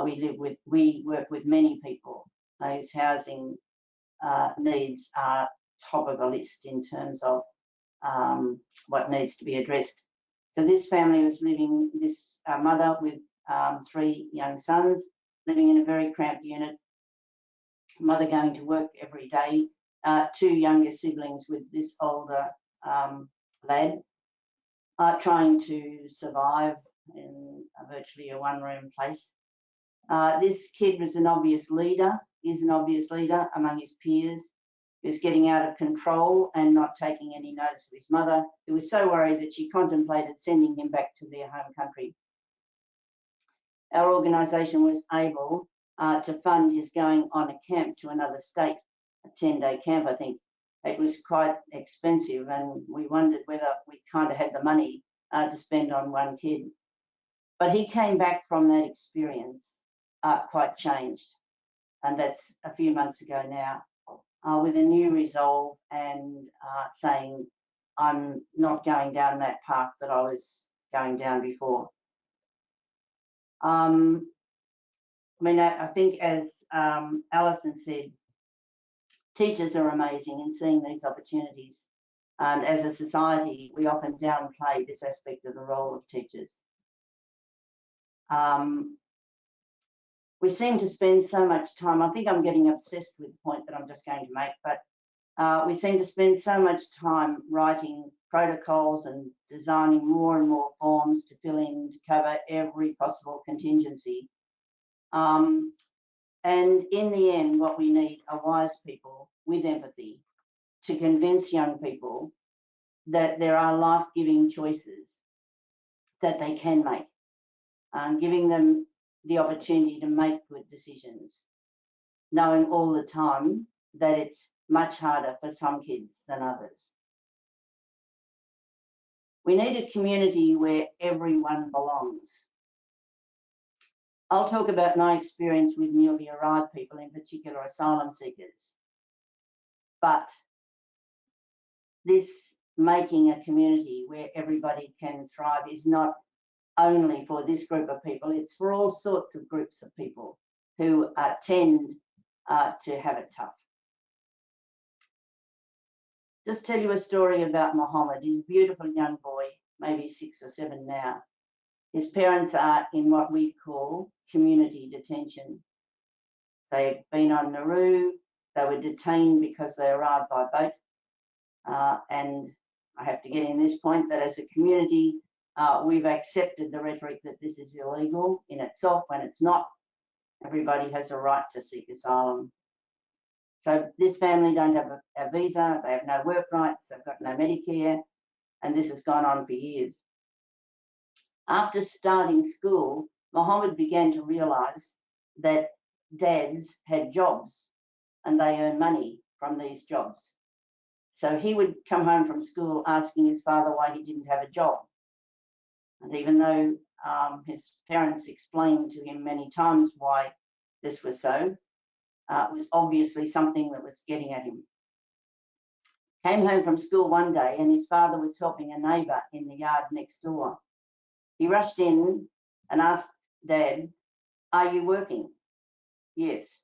we work with many people whose housing needs are top of the list in terms of what needs to be addressed. So this family was living, this mother with 3 young sons, living in a very cramped unit, mother going to work every day, 2 younger siblings with this older lad, trying to survive in virtually a one-room place. This kid was an obvious leader, is an obvious leader among his peers. He was getting out of control and not taking any notice of his mother, who was so worried that she contemplated sending him back to their home country. Our organisation was able to fund his going on a camp to another state, a 10-day camp, I think. It was quite expensive, and we wondered whether we kind of had the money to spend on one kid. But he came back from that experience quite changed, and that's a few months ago now, with a new resolve and saying, I'm not going down that path that I was going down before. I mean, I think as Alison said, teachers are amazing in seeing these opportunities. And as a society, we often downplay this aspect of the role of teachers. We seem to spend so much time, I think I'm getting obsessed with the point that I'm just going to make, but we seem to spend so much time writing protocols and designing more and more forms to fill in to cover every possible contingency. And in the end, what we need are wise people with empathy to convince young people that there are life-giving choices that they can make, giving them the opportunity to make good decisions, knowing all the time that it's much harder for some kids than others. We need a community where everyone belongs. I'll talk about my experience with newly arrived people, in particular asylum seekers. But this making a community where everybody can thrive is not only for this group of people, it's for all sorts of groups of people who tend to have it tough. Just tell you a story about Mohammed. He's a beautiful young boy, maybe 6 or 7 now. His parents are in what we call community detention. They've been on Nauru. They were detained because they arrived by boat. And I have to get in this point that as a community, we've accepted the rhetoric that this is illegal in itself when it's not. Everybody has a right to seek asylum. So this family don't have a visa, they have no work rights, they've got no Medicare, and this has gone on for years. After starting school, Mohammed began to realise that dads had jobs and they earn money from these jobs. So he would come home from school asking his father why he didn't have a job. And even though his parents explained to him many times why this was so, it was obviously something that was getting at him. Came home from school one day and his father was helping a neighbour in the yard next door. He rushed in and asked Dad, "Are you working?" "Yes."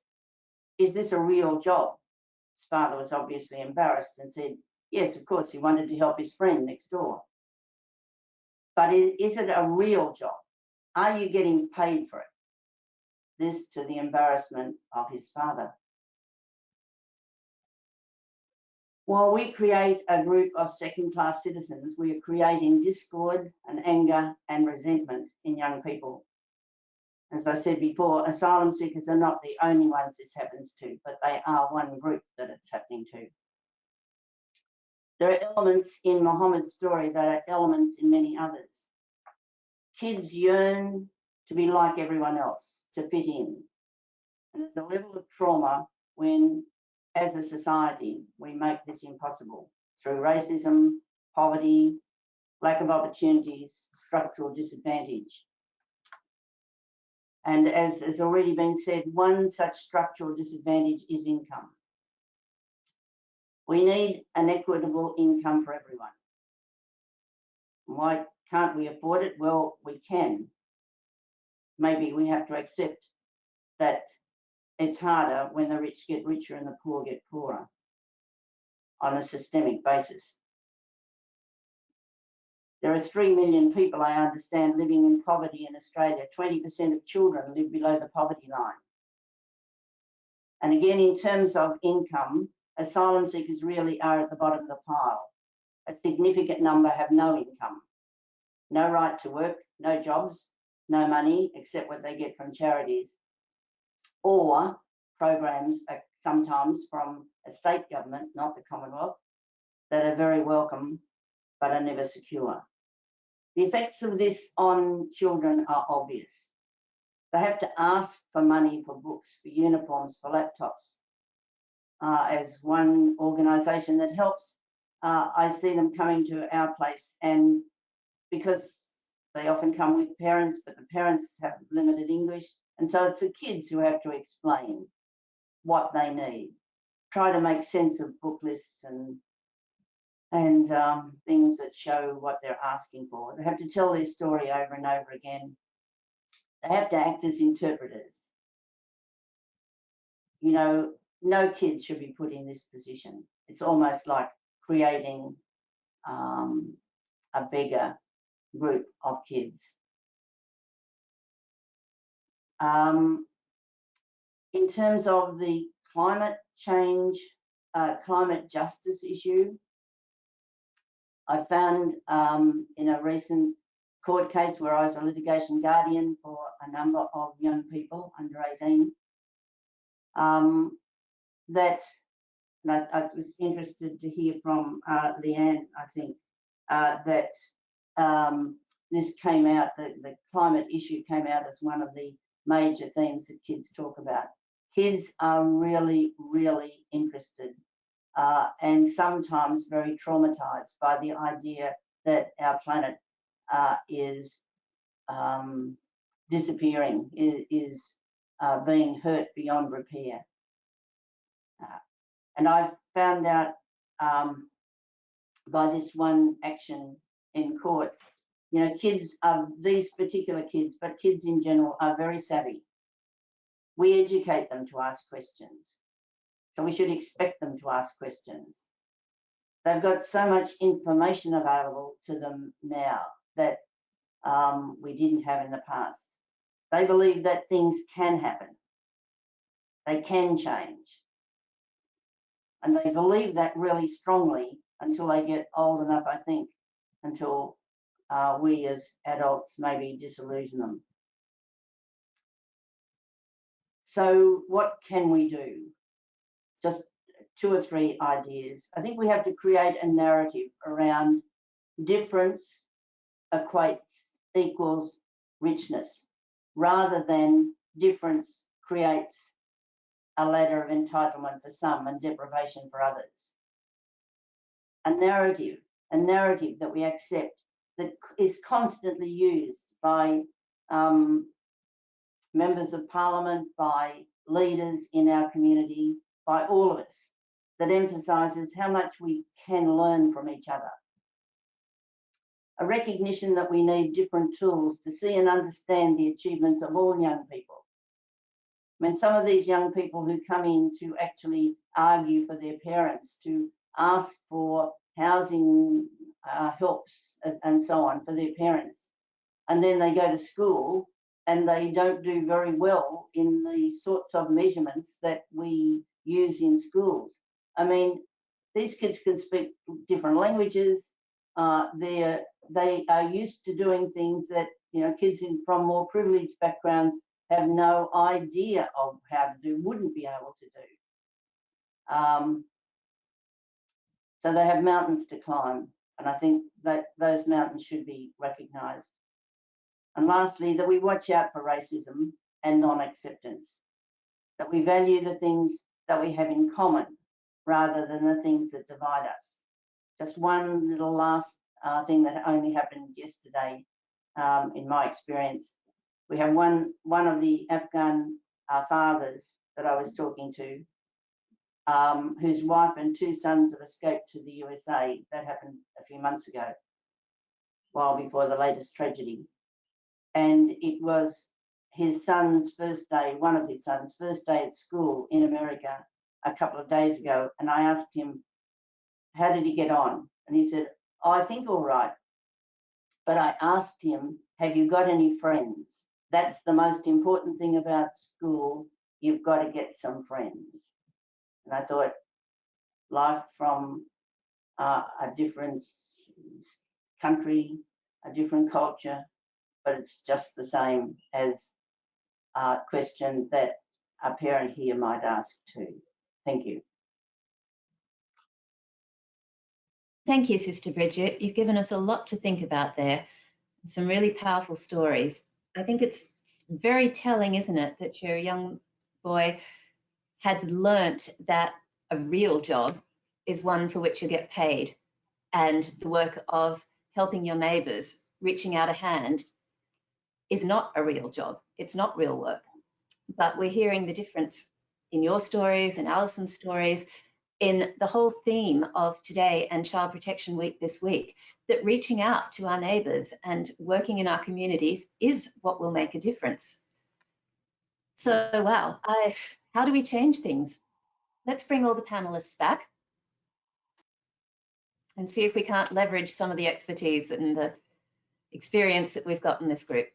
"Is this a real job?" His father was obviously embarrassed and said, "Yes, of course," he wanted to help his friend next door. "But is it a real job? Are you getting paid for it?" This to the embarrassment of his father. While we create a group of second-class citizens, we are creating discord and anger and resentment in young people. As I said before, asylum seekers are not the only ones this happens to, but they are one group that it's happening to. There are elements in Mohammed's story that are elements in many others. Kids yearn to be like everyone else, to fit in. And there's a level of trauma when, as a society, we make this impossible through racism, poverty, lack of opportunities, structural disadvantage. And as has already been said, one such structural disadvantage is income. We need an equitable income for everyone. Why can't we afford it? Well, we can. Maybe we have to accept that it's harder when the rich get richer and the poor get poorer on a systemic basis. There are 3 million people, I understand, living in poverty in Australia. 20% of children live below the poverty line. And again, in terms of income, asylum seekers really are at the bottom of the pile. A significant number have no income, no right to work, no jobs, no money except what they get from charities, or programs sometimes from a state government, not the Commonwealth, that are very welcome but are never secure. The effects of this on children are obvious. They have to ask for money for books, for uniforms, for laptops. As one organisation that helps, I see them coming to our place, and because they often come with parents, but the parents have limited English, and so it's the kids who have to explain what they need, try to make sense of book lists and things that show what they're asking for. They have to tell their story over and over again. They have to act as interpreters. You know, no kid should be put in this position. It's almost like creating a bigger group of kids. In terms of the climate change, climate justice issue, I found in a recent court case where I was a litigation guardian for a number of young people under 18, that, and I was interested to hear from Leanne, I think, that this came out, the climate issue came out as one of the major themes that kids talk about. Kids are really, really interested and sometimes very traumatized by the idea that our planet is disappearing, is being hurt beyond repair. And I found out by this one action in court, you know, kids are, these particular kids, but kids in general are very savvy. We educate them to ask questions. So we should expect them to ask questions. They've got so much information available to them now that we didn't have in the past. They believe that things can happen. They can change. And they believe that really strongly until they get old enough, I think, until we as adults maybe disillusion them. So what can we do? Just 2 or 3 ideas. I think we have to create a narrative around difference equals richness, rather than difference creates a ladder of entitlement for some and deprivation for others. A narrative that we accept, that is constantly used by members of parliament, by leaders in our community, by all of us, that emphasises how much we can learn from each other. A recognition that we need different tools to see and understand the achievements of all young people. I mean, some of these young people who come in to actually argue for their parents, to ask for housing helps and so on for their parents, and then they go to school and they don't do very well in the sorts of measurements that we use in schools. I mean, these kids can speak different languages. They are used to doing things that, you know, kids from more privileged backgrounds have no idea of how to do, wouldn't be able to do. So they have mountains to climb, and I think that those mountains should be recognised. And lastly, that we watch out for racism and non-acceptance, that we value the things that we have in common rather than the things that divide us. Just one little last thing that only happened yesterday, in my experience. We have one of the Afghan fathers that I was talking to, whose wife and 2 sons have escaped to the USA. That happened a few months ago, while before the latest tragedy. And it was his son's first day, one of his sons' first day at school in America a couple of days ago. And I asked him, how did he get on? And he said, oh, I think all right. But I asked him, have you got any friends? That's the most important thing about school. You've got to get some friends. And I thought, life from a different country, a different culture, but it's just the same as a question that a parent here might ask too. Thank you. Thank you, Sister Bridget. You've given us a lot to think about there. Some really powerful stories. I think it's very telling, isn't it, that your young boy had learnt that a real job is one for which you get paid, and the work of helping your neighbours, reaching out a hand, is not a real job. It's not real work. But we're hearing the difference in your stories and Alison's stories, in the whole theme of today and Child Protection Week this week, that reaching out to our neighbours and working in our communities is what will make a difference. So, wow, how do we change things? Let's bring all the panelists back and see if we can't leverage some of the expertise and the experience that we've got in this group.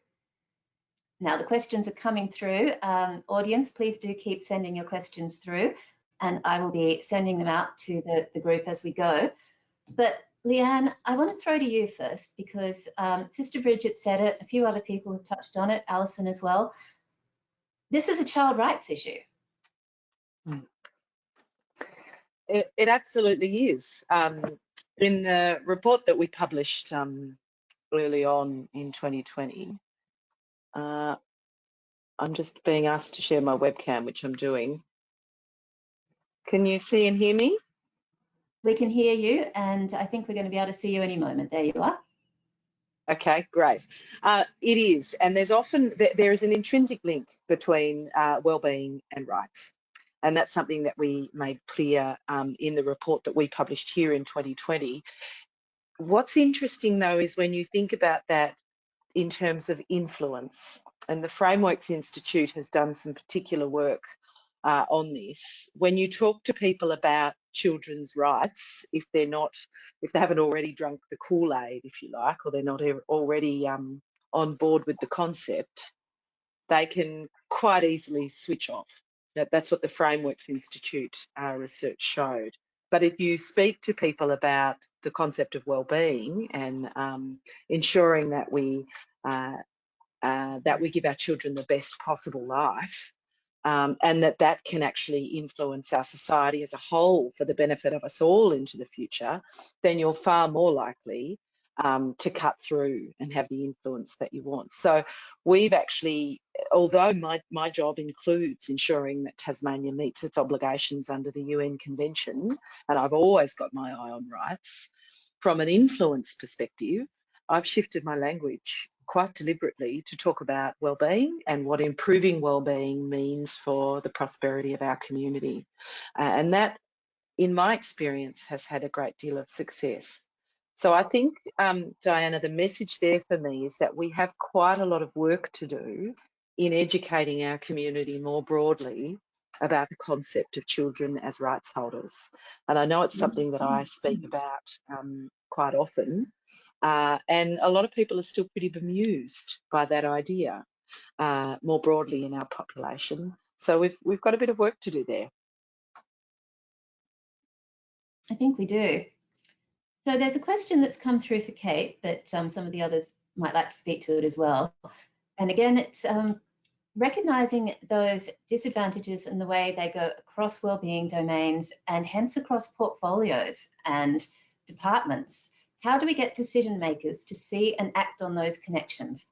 Now, the questions are coming through. Audience, please do keep sending your questions through, and I will be sending them out to the group as we go. But Leanne, I want to throw to you first, because Sister Bridget said it, a few other people have touched on it, Alison as well. This is a child rights issue. It absolutely is. In the report that we published early on in 2020, I'm just being asked to share my webcam, which I'm doing. Can you see and hear me? We can hear you, and I think we're going to be able to see you any moment. There you are. Okay, great. It is, and there is an intrinsic link between wellbeing and rights, and that's something that we made clear in the report that we published here in 2020. What's interesting, though, is when you think about that in terms of influence, and the Frameworks Institute has done some particular work on this. When you talk to people about children's rights, if they haven't already drunk the Kool-Aid, if you like, or they're not already on board with the concept, they can quite easily switch off. That's what the Frameworks Institute research showed. But if you speak to people about the concept of well-being and ensuring that we give our children the best possible life, and that can actually influence our society as a whole for the benefit of us all into the future, then you're far more likely to cut through and have the influence that you want. So we've actually, although my job includes ensuring that Tasmania meets its obligations under the UN Convention, and I've always got my eye on rights, from an influence perspective, I've shifted my language quite deliberately to talk about wellbeing and what improving wellbeing means for the prosperity of our community. And that, in my experience, has had a great deal of success. So I think, Diana, the message there for me is that we have quite a lot of work to do in educating our community more broadly about the concept of children as rights holders. And I know it's something that I speak about quite often. And a lot of people are still pretty bemused by that idea more broadly in our population. So we've got a bit of work to do there. I think we do. So there's a question that's come through for Kate, but some of the others might like to speak to it as well. And again, it's recognising those disadvantages and the way they go across wellbeing domains and hence across portfolios and departments. How do we get decision makers to see and act on those connections?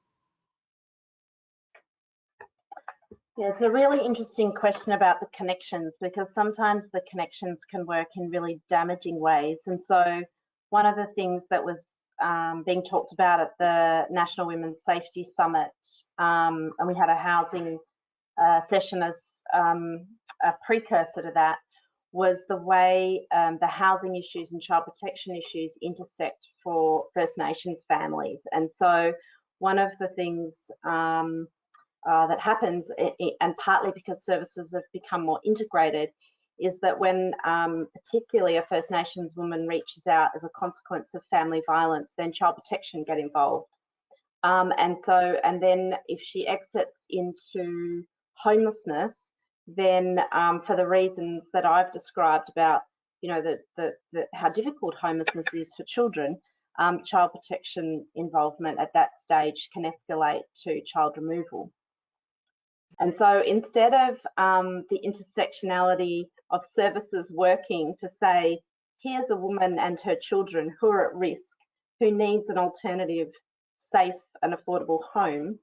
Yeah, it's a really interesting question about the connections, because sometimes the connections can work in really damaging ways. And so one of the things that was being talked about at the National Women's Safety Summit, and we had a housing session as a precursor to that, was the way the housing issues and child protection issues intersect for First Nations families. And so one of the things that happens, and partly because services have become more integrated, is that when particularly a First Nations woman reaches out as a consequence of family violence, then child protection get involved. And then if she exits into homelessness, then for the reasons that I've described about, you know, how difficult homelessness is for children, child protection involvement at that stage can escalate to child removal. And so instead of the intersectionality of services working to say, here's a woman and her children who are at risk, who needs an alternative, safe and affordable home,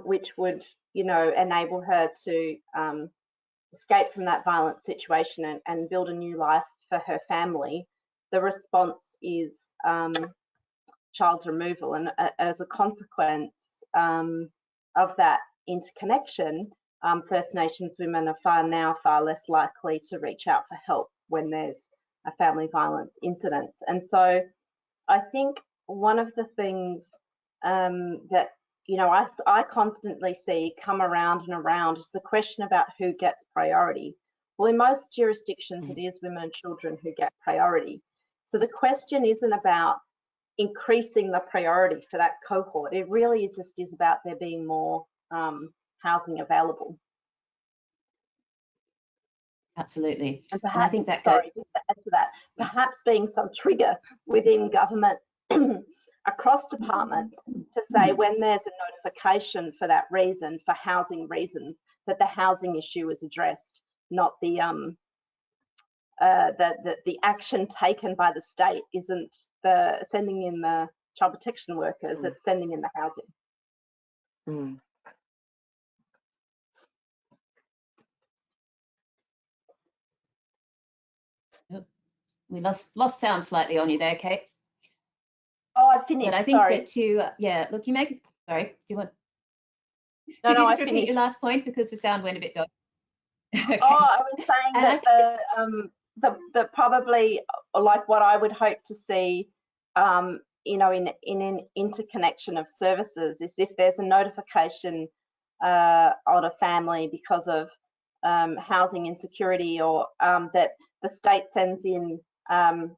which would, you know, enable her to escape from that violent situation and build a new life for her family, the response is child removal. And as a consequence of that interconnection, First Nations women are far less likely to reach out for help when there's a family violence incident. And so I think one of the things that, you know, I constantly see come around and around is the question about who gets priority. Well, in most jurisdictions, it is women and children who get priority. So the question isn't about increasing the priority for that cohort. It really is about there being more housing available. Absolutely. And perhaps, and I think that sorry, just to add to that, perhaps being some trigger within government across departments to say when there's a notification for that reason, for housing reasons, that the housing issue is addressed, not the action taken by the state isn't the sending in the child protection workers, it's sending in the housing. Mm. We lost sound slightly on you there, Kate. Oh, I finished. But I think sorry. that you, yeah, look, you make. Sorry, do you want? No, Could you no, just I repeat finished. your last point because the sound went a bit dodgy? Okay. Oh, I was saying that the probably, like what I would hope to see, you know, in an interconnection of services is if there's a notification on a family because of housing insecurity, or that the state sends in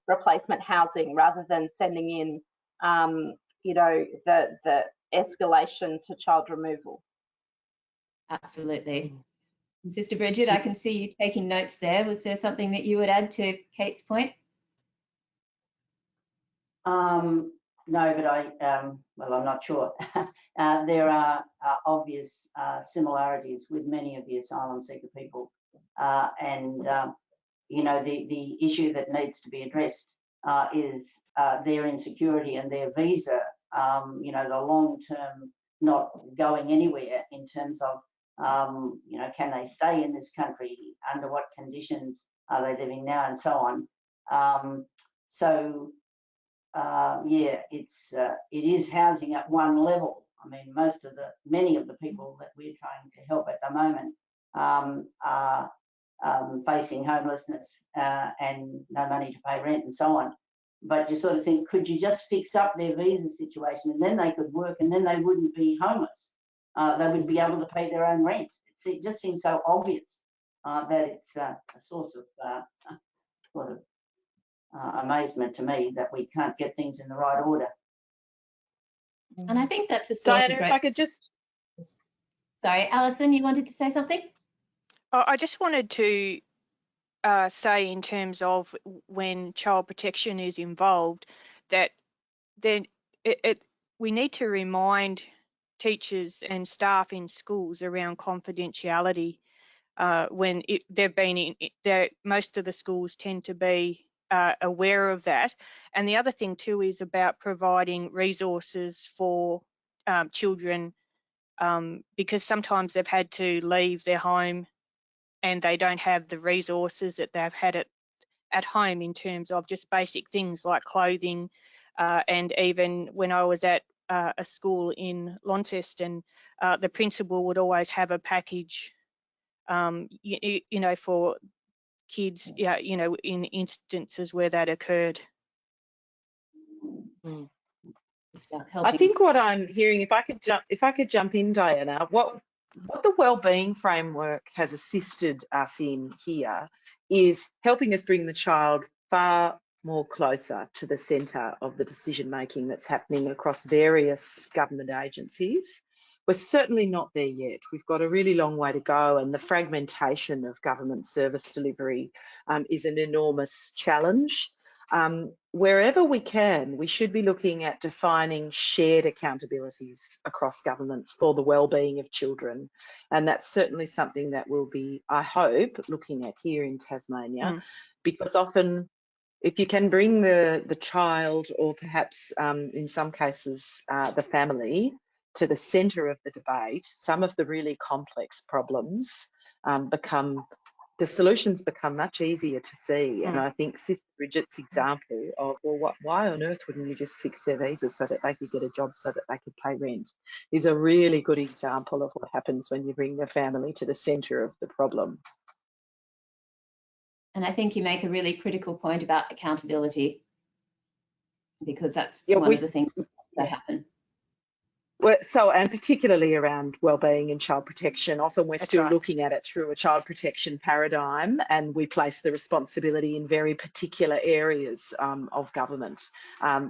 replacement housing rather than sending in, you know, the escalation to child removal. Absolutely. And Sister Bridget, I can see you taking notes there. Was there something that you would add to Kate's point? No, but well, I'm not sure. There are obvious similarities with many of the asylum seeker people, and you know, the issue that needs to be addressed is their insecurity and their visa. You know, the long-term not going anywhere in terms of, you know, can they stay in this country? Under what conditions are they living now, and so on. Yeah, it is housing at one level. I mean, many of the people that we're trying to help at the moment are facing homelessness and no money to pay rent and so on. But you sort of think, could you just fix up their visa situation and then they could work and then they wouldn't be homeless? They would be able to pay their own rent. It just seems so obvious that it's a source of sort of amazement to me that we can't get things in the right order. And I think that's a source Diana, of great... if I could just... Sorry, Alison, you wanted to say something? I just wanted to say in terms of when child protection is involved, that then we need to remind teachers and staff in schools around confidentiality when they've been most of the schools tend to be aware of that. And the other thing too is about providing resources for children, because sometimes they've had to leave their home and they don't have the resources that they've had at home in terms of just basic things like clothing. And even when I was at a school in Launceston, the principal would always have a package, you know, for kids, you know, in instances where that occurred. Mm. Helping. I think what I'm hearing, if I could jump in, Diana, what the wellbeing framework has assisted us in here is helping us bring the child far more closer to the centre of the decision making that's happening across various government agencies. We're certainly not there yet. We've got a really long way to go, and the fragmentation of government service delivery is an enormous challenge. Wherever we can, we should be looking at defining shared accountabilities across governments for the wellbeing of children. And that's certainly something that we'll be, I hope, looking at here in Tasmania, because often if you can bring the child, or perhaps in some cases the family, to the centre of the debate, some of the really complex problems the solutions become much easier to see. And I think Sister Bridget's example of, well, why on earth wouldn't you just fix their visas so that they could get a job so that they could pay rent, is a really good example of what happens when you bring the family to the centre of the problem. And I think you make a really critical point about accountability, because that's one of the things that happen. Well, and particularly around wellbeing and child protection, often we're still looking at it through a child protection paradigm, and we place the responsibility in very particular areas of government.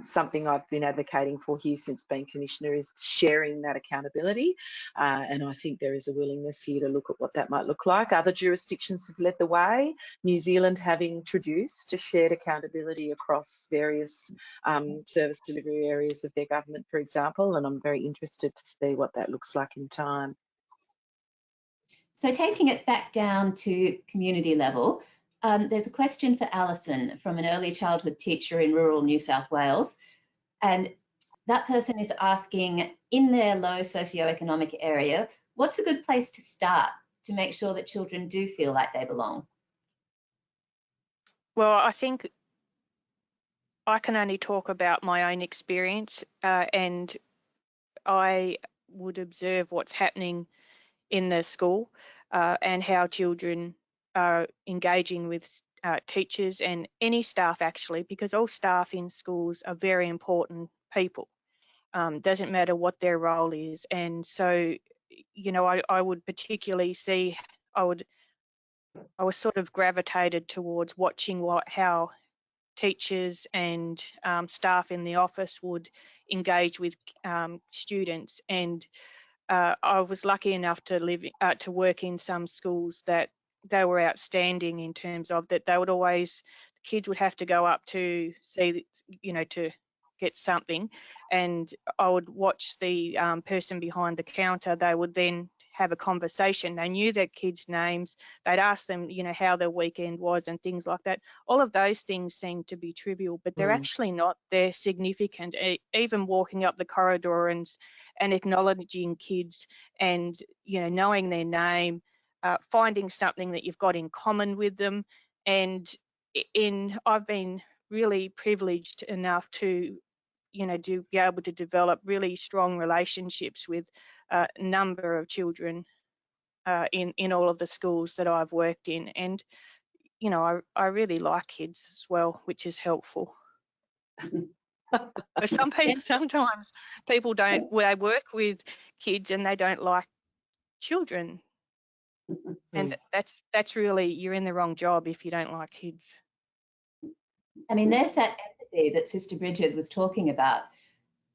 Something I've been advocating for here since being Commissioner is sharing that accountability, and I think there is a willingness here to look at what that might look like. Other jurisdictions have led the way. New Zealand have introduced a shared accountability across various service delivery areas of their government, for example, and I'm very interested to see what that looks like in time. So taking it back down to community level, there's a question for Alison from an early childhood teacher in rural New South Wales. And that person is asking, in their low socioeconomic area, what's a good place to start to make sure that children do feel like they belong? Well, I think I can only talk about my own experience, and I would observe what's happening in the school and how children are engaging with teachers and any staff, actually, because all staff in schools are very important people. Doesn't matter what their role is. And so, you know, I would particularly see, I was sort of gravitated towards watching how teachers and staff in the office would engage with students. And I was lucky enough to work in some schools that they were outstanding in terms of that they would always, kids would have to go up to see, you know, to get something, and I would watch the person behind the counter. They would then have a conversation. They knew their kids' names. They'd ask them, you know, how their weekend was and things like that. All of those things seem to be trivial, but they're actually not. They're significant. Even walking up the corridor and acknowledging kids and, you know, knowing their name, finding something that you've got in common with them. And I've been really privileged enough to, you know, to be able to develop really strong relationships with a number of children in all of the schools that I've worked in. And, you know, I really like kids as well, which is helpful. But sometimes people don't, they work with kids and they don't like children. And that's really, you're in the wrong job if you don't like kids. I mean, there's that empathy that Sister Bridget was talking about.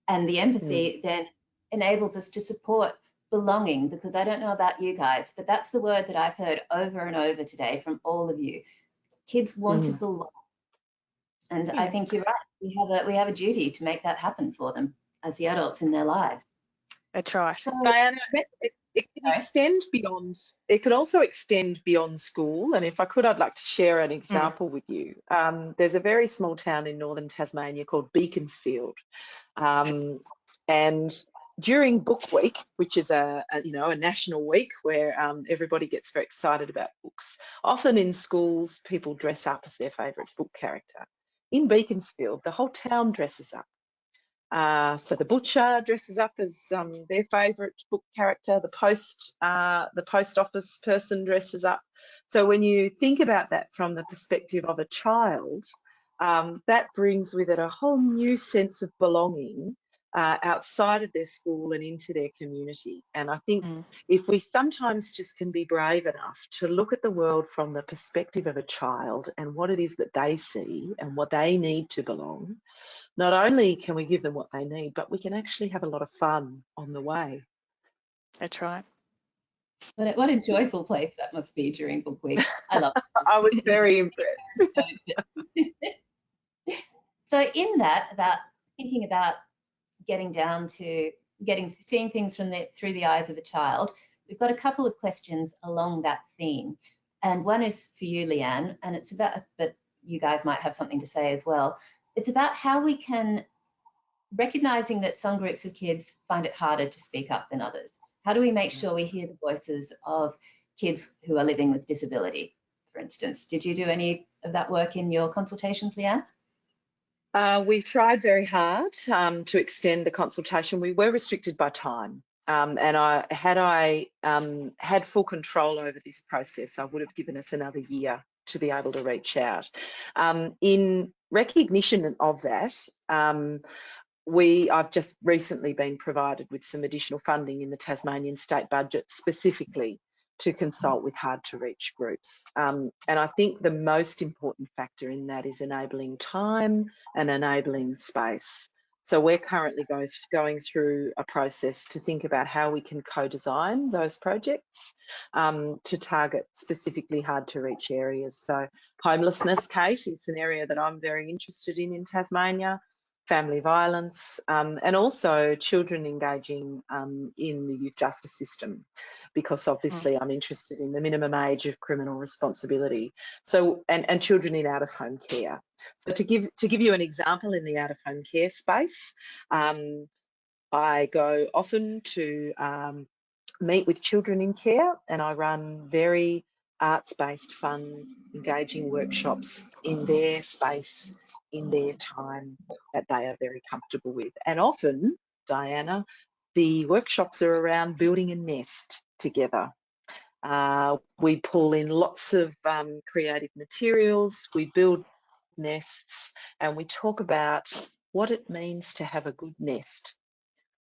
And the empathy then enables us to support belonging, because I don't know about you guys, but that's the word that I've heard over and over today from all of you. Kids want to belong. And I think you're right. We have a duty to make that happen for them as the adults in their lives. That's right. So, Diana, it can extend beyond, it can also extend beyond school. And if I could, I'd like to share an example with you. There's a very small town in northern Tasmania called Beaconsfield. And during Book Week, which is a national week where everybody gets very excited about books, often in schools, people dress up as their favourite book character. In Beaconsfield, the whole town dresses up. So the butcher dresses up as their favourite book character. The post office person dresses up. So when you think about that from the perspective of a child, that brings with it a whole new sense of belonging outside of their school and into their community. And I think if we sometimes just can be brave enough to look at the world from the perspective of a child and what it is that they see and what they need to belong, not only can we give them what they need, but we can actually have a lot of fun on the way. That's right. What a joyful place that must be during Book Week. I love it. I was very impressed. So in that, about thinking about getting down to seeing things through the eyes of a child, we've got a couple of questions along that theme. And one is for you, Leanne, and it's about, but you guys might have something to say as well. It's about how we can, recognizing that some groups of kids find it harder to speak up than others. How do we make sure we hear the voices of kids who are living with disability, for instance? Did you do any of that work in your consultations, Leanne? We've tried very hard to extend the consultation. We were restricted by time. And had I had full control over this process, I would have given us another year to be able to reach out. In recognition of that, I've just recently been provided with some additional funding in the Tasmanian state budget specifically to consult with hard to reach groups. And I think the most important factor in that is enabling time and enabling space. So we're currently going through a process to think about how we can co-design those projects to target specifically hard to reach areas. So homelessness, Kate, is an area that I'm very interested in Tasmania. Family violence, and also children engaging in the youth justice system, because obviously I'm interested in the minimum age of criminal responsibility. So, and children in out-of-home care. So to give you an example in the out-of-home care space, I go often to meet with children in care, and I run very arts-based, fun, engaging workshops in their space, in their time that they are very comfortable with. And often, Diana, the workshops are around building a nest together. We pull in lots of creative materials, we build nests, and we talk about what it means to have a good nest.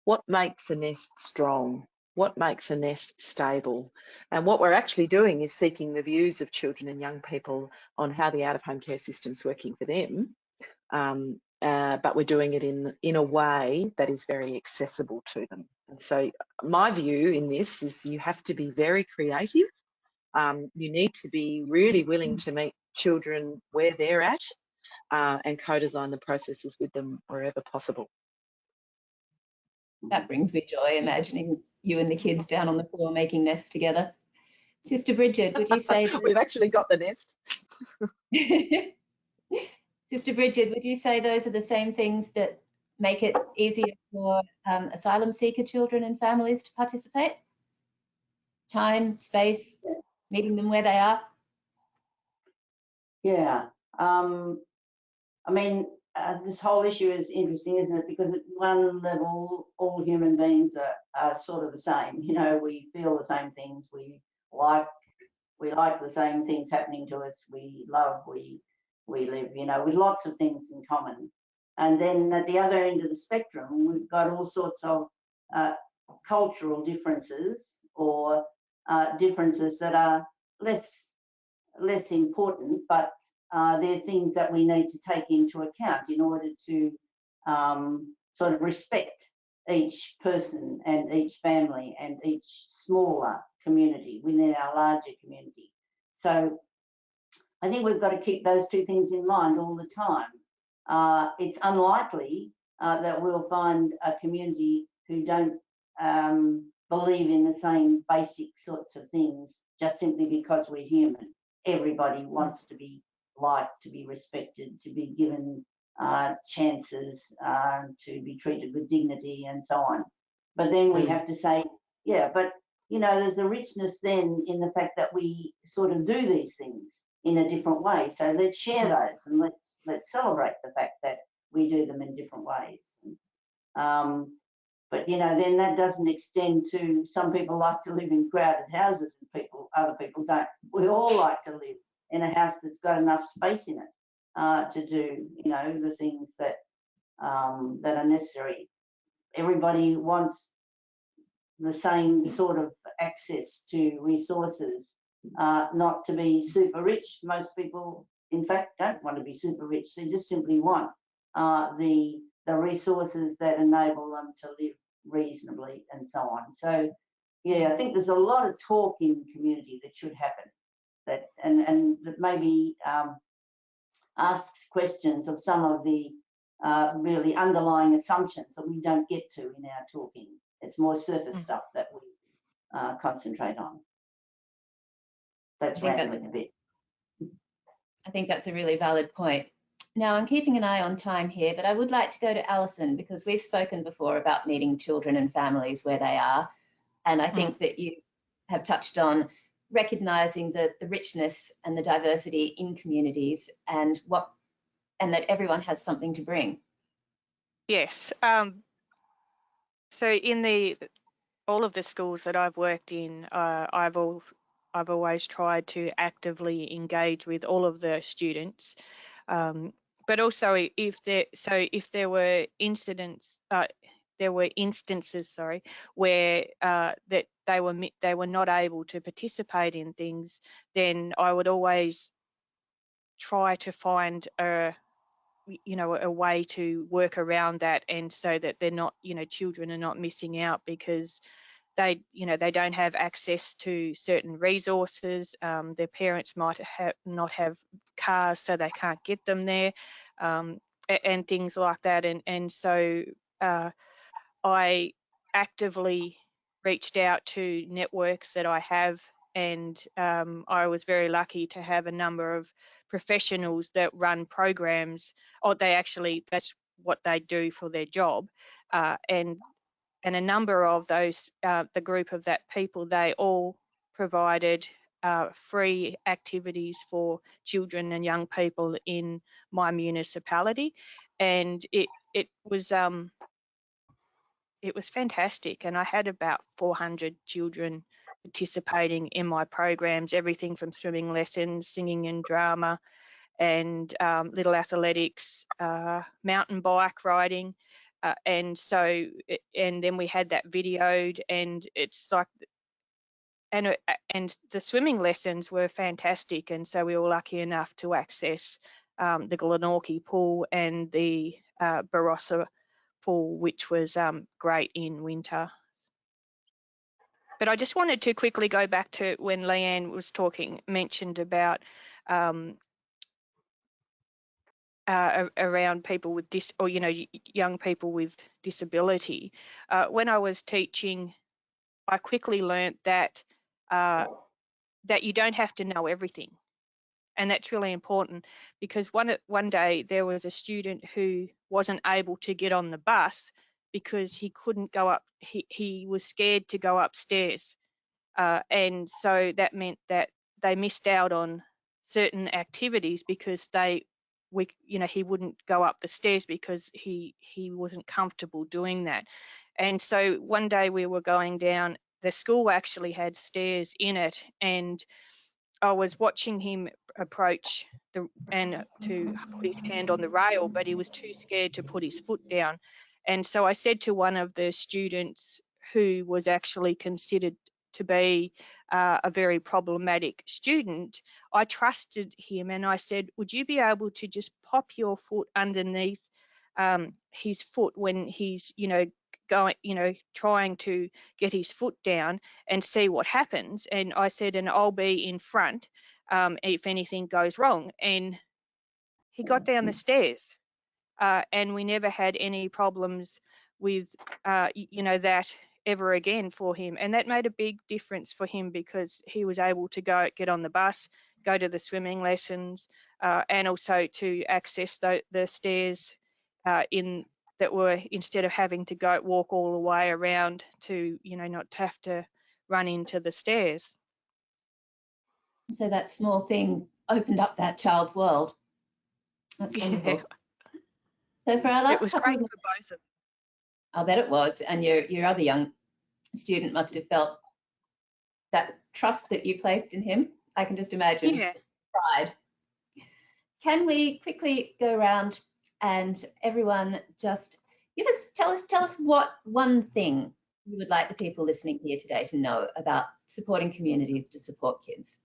What makes a nest strong? What makes a nest stable? And what we're actually doing is seeking the views of children and young people on how the out-of-home care system's working for them. But we're doing it in a way that is very accessible to them. And so my view in this is you have to be very creative. You need to be really willing to meet children where they're at and co-design the processes with them wherever possible. That brings me joy, imagining you and the kids down on the floor making nests together. Sister Bridget, would you say... We've actually got the nest. Sister Bridget, would you say those are the same things that make it easier for asylum seeker children and families to participate? Time, space, meeting them where they are? Yeah. I mean, this whole issue is interesting, isn't it? Because at one level, all human beings are sort of the same. You know, we feel the same things. We like the same things happening to us. We love, we live, you know, with lots of things in common. And then at the other end of the spectrum, we've got all sorts of cultural differences or differences that are less important, but they're things that we need to take into account in order to sort of respect each person and each family and each smaller community within our larger community. So I think we've got to keep those two things in mind all the time. It's unlikely that we'll find a community who don't believe in the same basic sorts of things just simply because we're human. Everybody wants to be liked, to be respected, to be given chances, to be treated with dignity and so on. But then we have to say, yeah, but you know, there's the richness then in the fact that we sort of do these things in a different way. So let's share those and let's celebrate the fact that we do them in different ways. But you know, then that doesn't extend to some people like to live in crowded houses and other people don't. We all like to live in a house that's got enough space in it to do, you know, the things that that are necessary. Everybody wants the same sort of access to resources, not to be super rich. Most people, in fact, don't want to be super rich. They just simply want the resources that enable them to live reasonably and so on. So, yeah, I think there's a lot of talk in community that should happen, that and that maybe asks questions of some of the really underlying assumptions that we don't get to in our talking. It's more surface stuff that we concentrate on. That's rambling a bit. I think that's a really valid point. Now, I'm keeping an eye on time here, but I would like to go to Alison, because we've spoken before about meeting children and families where they are. And I think that you have touched on recognising the richness and the diversity in communities and that everyone has something to bring. Yes. So in all of the schools that I've worked in, I've always tried to actively engage with all of the students, but also if there were instances, where that they were not able to participate in things, then I would always try to find a way to work around that, and so that they're not, children are not missing out because they don't have access to certain resources. Their parents might not have cars, so they can't get them there, and things like that. And so I actively reached out to networks that I have, and I was very lucky to have a number of professionals that run programs, or that's what they do for their job, and a number of those, the group of that people, they all provided free activities for children and young people in my municipality, and it was fantastic. And I had about 400 children participating in my programs, everything from swimming lessons, singing and drama, and little athletics, mountain bike riding. And then we had that videoed, and it's like, and the swimming lessons were fantastic. And so we were lucky enough to access the Glenorchy pool and the Barossa pool, which was great in winter. But I just wanted to quickly go back to when Leanne was mentioned about around people with young people with disability. When I was teaching, I quickly learnt that you don't have to know everything, and that's really important, because one day there was a student who wasn't able to get on the bus because he couldn't go up. He was scared to go upstairs, and so that meant that they missed out on certain activities because he wouldn't go up the stairs because he wasn't comfortable doing that. And so one day we were going down, the school actually had stairs in it, and I was watching him approach to put his hand on the rail, but he was too scared to put his foot down. And so I said to one of the students, who was actually considered to be a very problematic student, I trusted him, and I said, would you be able to just pop your foot underneath his foot when he's going, trying to get his foot down and see what happens. And I said, and I'll be in front if anything goes wrong. And he got down the stairs, and we never had any problems with, that ever again for him. And that made a big difference for him, because he was able to get on the bus, go to the swimming lessons, and also to access the stairs that were, instead of having to walk all the way around to, not have to run into the stairs. So that small thing opened up that child's world. That's wonderful. So for our last it was couple great of for both of them. I'll bet it was. And your other young student must have felt that trust that you placed in him. I can just imagine. Yeah. Pride. Can we quickly go around and everyone just tell us what one thing you would like the people listening here today to know about supporting communities to support kids?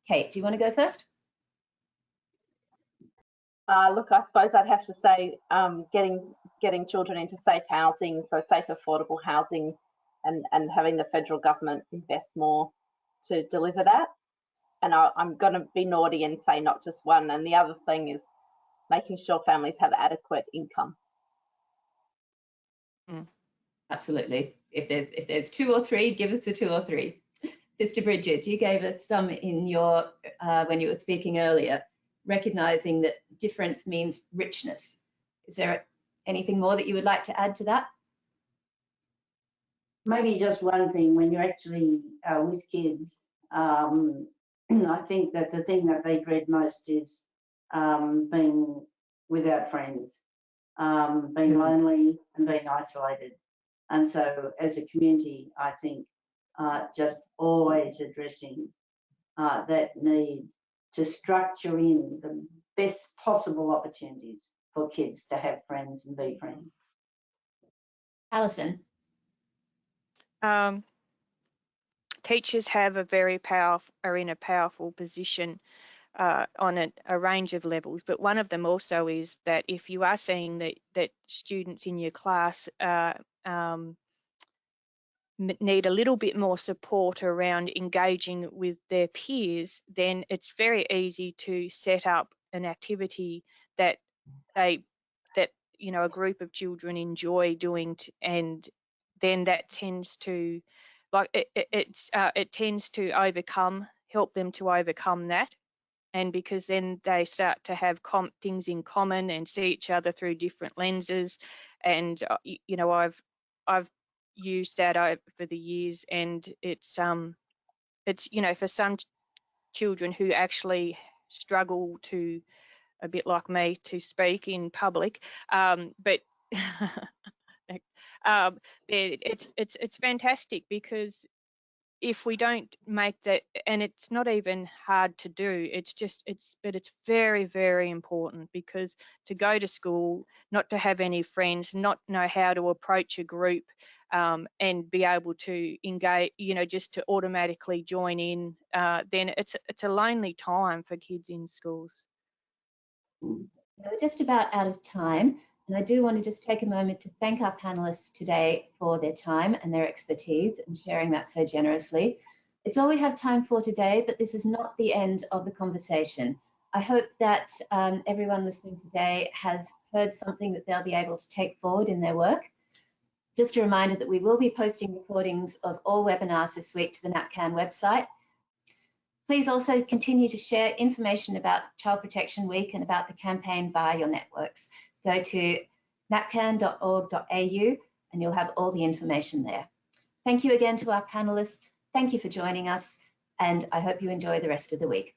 Kate, do you want to go first? Look, I suppose I'd have to say getting children into safe housing, so safe, affordable housing, and having the federal government invest more to deliver that. And I'm going to be naughty and say not just one. And the other thing is making sure families have adequate income. Absolutely. If there's two or three, give us a two or three. Sister Bridget, you gave us some in your when you were speaking earlier, recognizing that difference means richness. Is there anything more that you would like to add to that? Maybe just one thing, when you're actually with kids, I think that the thing that they dread most is being without friends, being lonely and being isolated. And so as a community, I think just always addressing that need to structure in the best possible opportunities for kids to have friends and be friends. Alison? Teachers are in a powerful position on a range of levels, but one of them also is that if you are seeing that students in your class need a little bit more support around engaging with their peers, then it's very easy to set up an activity that a group of children enjoy doing, and then that tends to it tends to help them to overcome that. And because then they start to have things in common and see each other through different lenses. And I've used that over the years, and it's for some children who actually struggle to, a bit like me, to speak in public, but it's fantastic, because if we don't make that, and it's not even hard to do, but it's very, very important, because to go to school, not to have any friends, not know how to approach a group, and be able to engage, just to automatically join in, then it's a lonely time for kids in schools. We're just about out of time, and I do want to just take a moment to thank our panelists today for their time and their expertise and sharing that so generously. It's all we have time for today, but this is not the end of the conversation. I hope that everyone listening today has heard something that they'll be able to take forward in their work. Just a reminder that we will be posting recordings of all webinars this week to the NAPCAN website. Please also continue to share information about Child Protection Week and about the campaign via your networks. Go to napcan.org.au and you'll have all the information there. Thank you again to our panelists. Thank you for joining us, and I hope you enjoy the rest of the week.